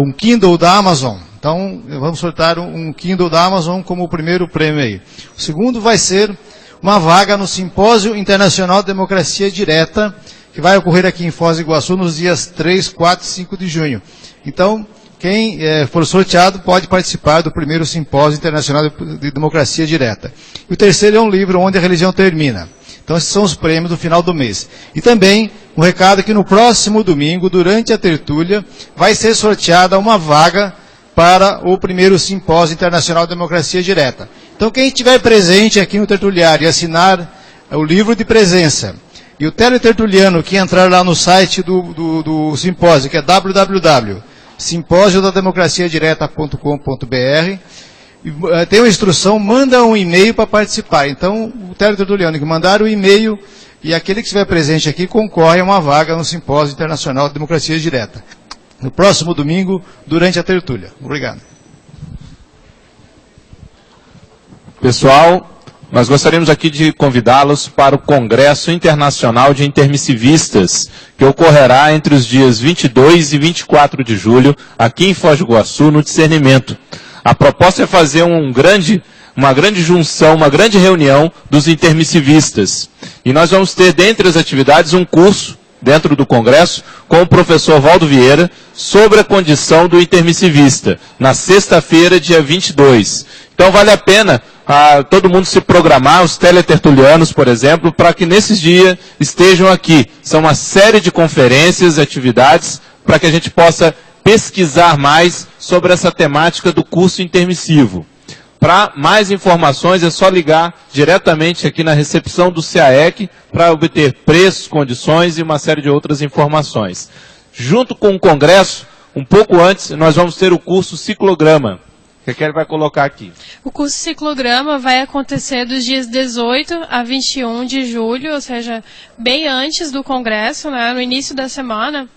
um Kindle da Amazon. Então, vamos sortear um Kindle da Amazon como o primeiro prêmio aí. O segundo vai ser uma vaga no Simpósio Internacional de Democracia Direta, que vai ocorrer aqui em Foz do Iguaçu nos dias 3, 4 e 5 de junho. Então, quem for sorteado pode participar do primeiro Simpósio Internacional de Democracia Direta. E o terceiro é um livro, Onde a Religião Termina. Então, esses são os prêmios do final do mês. E também, um recado que no próximo domingo, durante a tertúlia, vai ser sorteada uma vaga para o primeiro Simpósio Internacional de Democracia Direta. Então, quem estiver presente aqui no tertuliário e assinar o livro de presença E o teletertuliano que entrar lá no site do simpósio, que é www.simposiodademocraciadireta.com.br, tem uma instrução, manda um e-mail para participar. Então, o teletertuliano que mandar o e-mail e aquele que estiver presente aqui concorre a uma vaga no Simpósio Internacional de Democracia Direta. No próximo domingo, durante a tertúlia. Obrigado. Pessoal, nós gostaríamos aqui de convidá-los para o Congresso Internacional de Intermissivistas, que ocorrerá entre os dias 22 e 24 de julho, aqui em Foz do Iguaçu, no Discernimento. A proposta é fazer uma grande junção, uma grande reunião dos intermissivistas. E nós vamos ter, dentre as atividades, um curso dentro do Congresso com o professor Valdo Vieira sobre a condição do intermissivista, na sexta-feira, dia 22. Então vale a pena todo mundo se programar, os teletertulianos, por exemplo, para que nesses dias estejam aqui. São uma série de conferências, atividades, para que a gente possa pesquisar mais sobre essa temática do curso intermissivo. Para mais informações é só ligar diretamente aqui na recepção do CAEC para obter preços, condições e uma série de outras informações. Junto com o Congresso, um pouco antes, nós vamos ter o curso Ciclograma, que a Kelly vai colocar aqui. O curso Ciclograma vai acontecer dos dias 18 a 21 de julho, ou seja, bem antes do Congresso, né, no início da semana.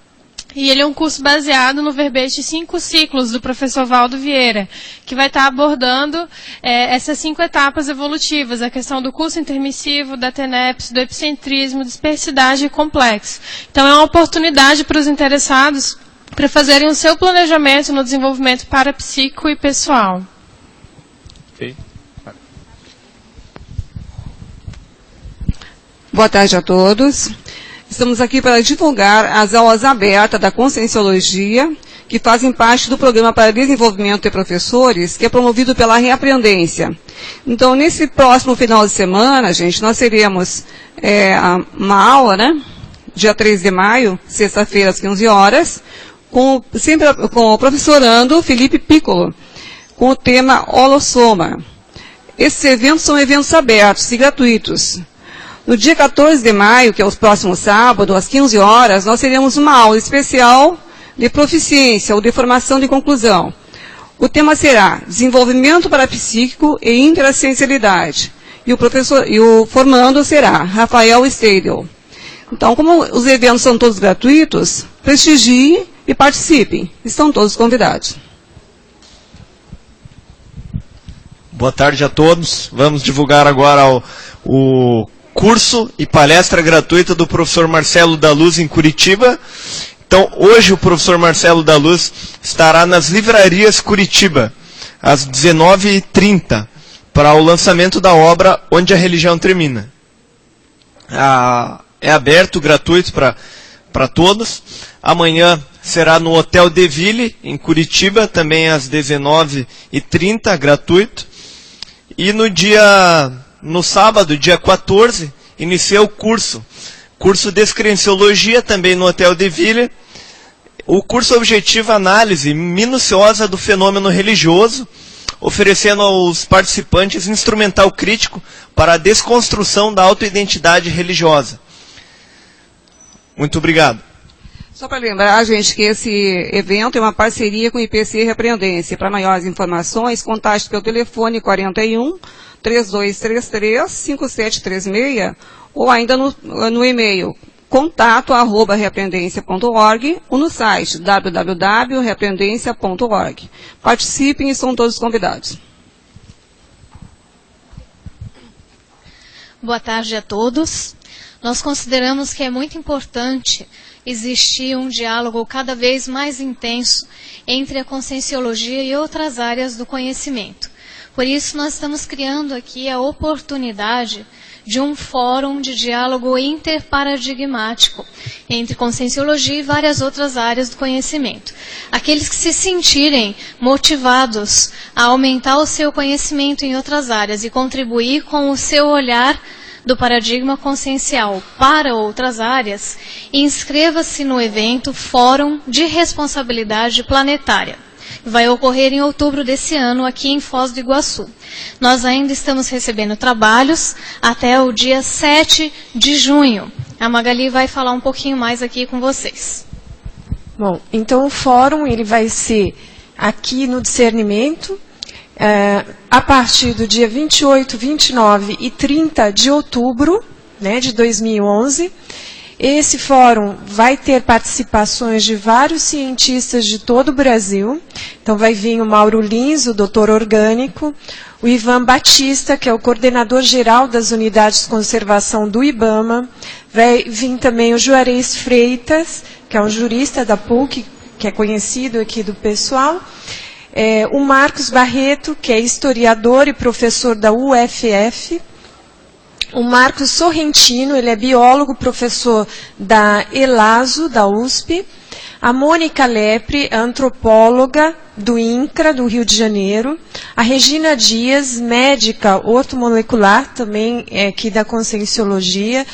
E ele é um curso baseado no verbete 5 ciclos do professor Valdo Vieira, que vai estar abordando essas 5 etapas evolutivas, a questão do curso intermissivo, da TENEPS, do epicentrismo, dispersidade e complexo. Então é uma oportunidade para os interessados para fazerem o seu planejamento no desenvolvimento parapsíquico e pessoal. Okay. Boa tarde a todos. Estamos aqui para divulgar as aulas abertas da Conscienciologia, que fazem parte do Programa para Desenvolvimento de Professores, que é promovido pela Reaprendência. Então, nesse próximo final de semana, gente, nós teremos uma aula, né? Dia 3 de maio, sexta-feira, às 15 horas, sempre com o professorando Felipe Piccolo, com o tema Holossoma. Esses eventos são eventos abertos e gratuitos. No dia 14 de maio, que é o próximo sábado, às 15 horas, nós teremos uma aula especial de proficiência ou de formação de conclusão. O tema será Desenvolvimento Parapsíquico e Interasciencialidade. E o formando será Rafael Steidel. Então, como os eventos são todos gratuitos, prestigiem e participem. Estão todos convidados. Boa tarde a todos. Vamos divulgar agora o curso e palestra gratuita do professor Marcelo da Luz em Curitiba. Então, hoje o professor Marcelo da Luz estará nas livrarias Curitiba, às 19h30, para o lançamento da obra Onde a Religião Termina. É aberto, gratuito para todos. Amanhã será no Hotel De Ville, em Curitiba, também às 19h30, gratuito. E no sábado, dia 14, inicia o curso Descrenciologia, também no Hotel De Ville. O curso objetiva análise minuciosa do fenômeno religioso, oferecendo aos participantes instrumental crítico para a desconstrução da autoidentidade religiosa. Muito obrigado. Só para lembrar, gente, que esse evento é uma parceria com o IPC Reaprendência. Para maiores informações, contate pelo telefone 41 3233 5736 ou ainda no e-mail contato@reaprendência.org ou no site www.reaprendência.org. Participem e são todos convidados. Boa tarde a todos. Nós consideramos que é muito importante existir um diálogo cada vez mais intenso entre a conscienciologia e outras áreas do conhecimento. Por isso, nós estamos criando aqui a oportunidade de um fórum de diálogo interparadigmático entre conscienciologia e várias outras áreas do conhecimento. Aqueles que se sentirem motivados a aumentar o seu conhecimento em outras áreas e contribuir com o seu olhar do paradigma consciencial para outras áreas, inscreva-se no evento Fórum de Responsabilidade Planetária. que vai ocorrer em outubro desse ano aqui em Foz do Iguaçu. Nós ainda estamos recebendo trabalhos até o dia 7 de junho. A Magali vai falar um pouquinho mais aqui com vocês. Bom, então o fórum ele vai ser aqui no Discernimento, a partir do dia 28, 29 e 30 de outubro, né, de 2011. Esse fórum vai ter participações de vários cientistas de todo o Brasil. Então vai vir o Mauro Lins, o doutor orgânico, o Ivan Batista, que é o coordenador geral das unidades de conservação do IBAMA, vai vir também o Juarez Freitas, que é um jurista da PUC, que é conhecido aqui do pessoal, o Marcos Barreto, que é historiador e professor da UFF, o Marcos Sorrentino, ele é biólogo, professor da ELASO, da USP, a Mônica Lepre, antropóloga do INCRA, do Rio de Janeiro, a Regina Dias, médica ortomolecular, também aqui da Conscienciologia,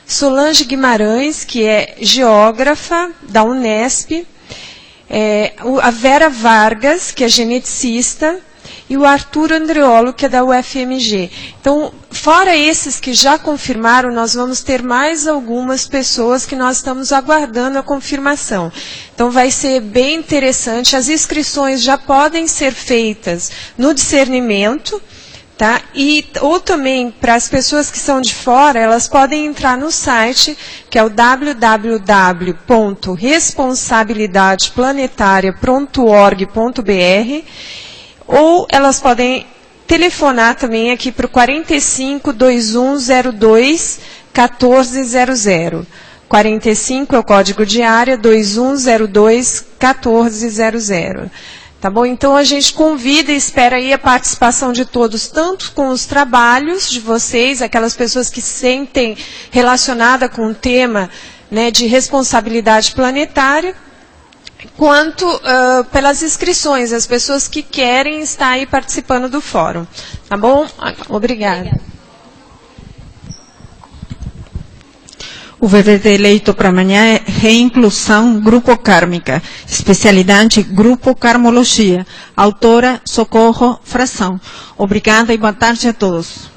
Solange Guimarães, que é geógrafa da Unesp, a Vera Vargas, que é geneticista, e o Arthur Andreolo, que é da UFMG. Então, fora esses que já confirmaram, nós vamos ter mais algumas pessoas que nós estamos aguardando a confirmação. Então, vai ser bem interessante. As inscrições já podem ser feitas no Discernimento, tá? Ou também, para as pessoas que são de fora, elas podem entrar no site, que é o www.responsabilidadeplanetaria.org.br, ou elas podem telefonar também aqui para o 45 2102 1400. 45 é o código de área, 2102 1400. Tá bom? Então a gente convida e espera aí a participação de todos, tanto com os trabalhos de vocês, aquelas pessoas que se sentem relacionadas com o tema, né, de responsabilidade planetária, quanto pelas inscrições, as pessoas que querem estar aí participando do fórum. Tá bom? Obrigada. O VVD eleito para amanhã é Reinclusão Grupo Kármica, especialidade Grupo Karmologia, autora Socorro Fração. Obrigada e boa tarde a todos.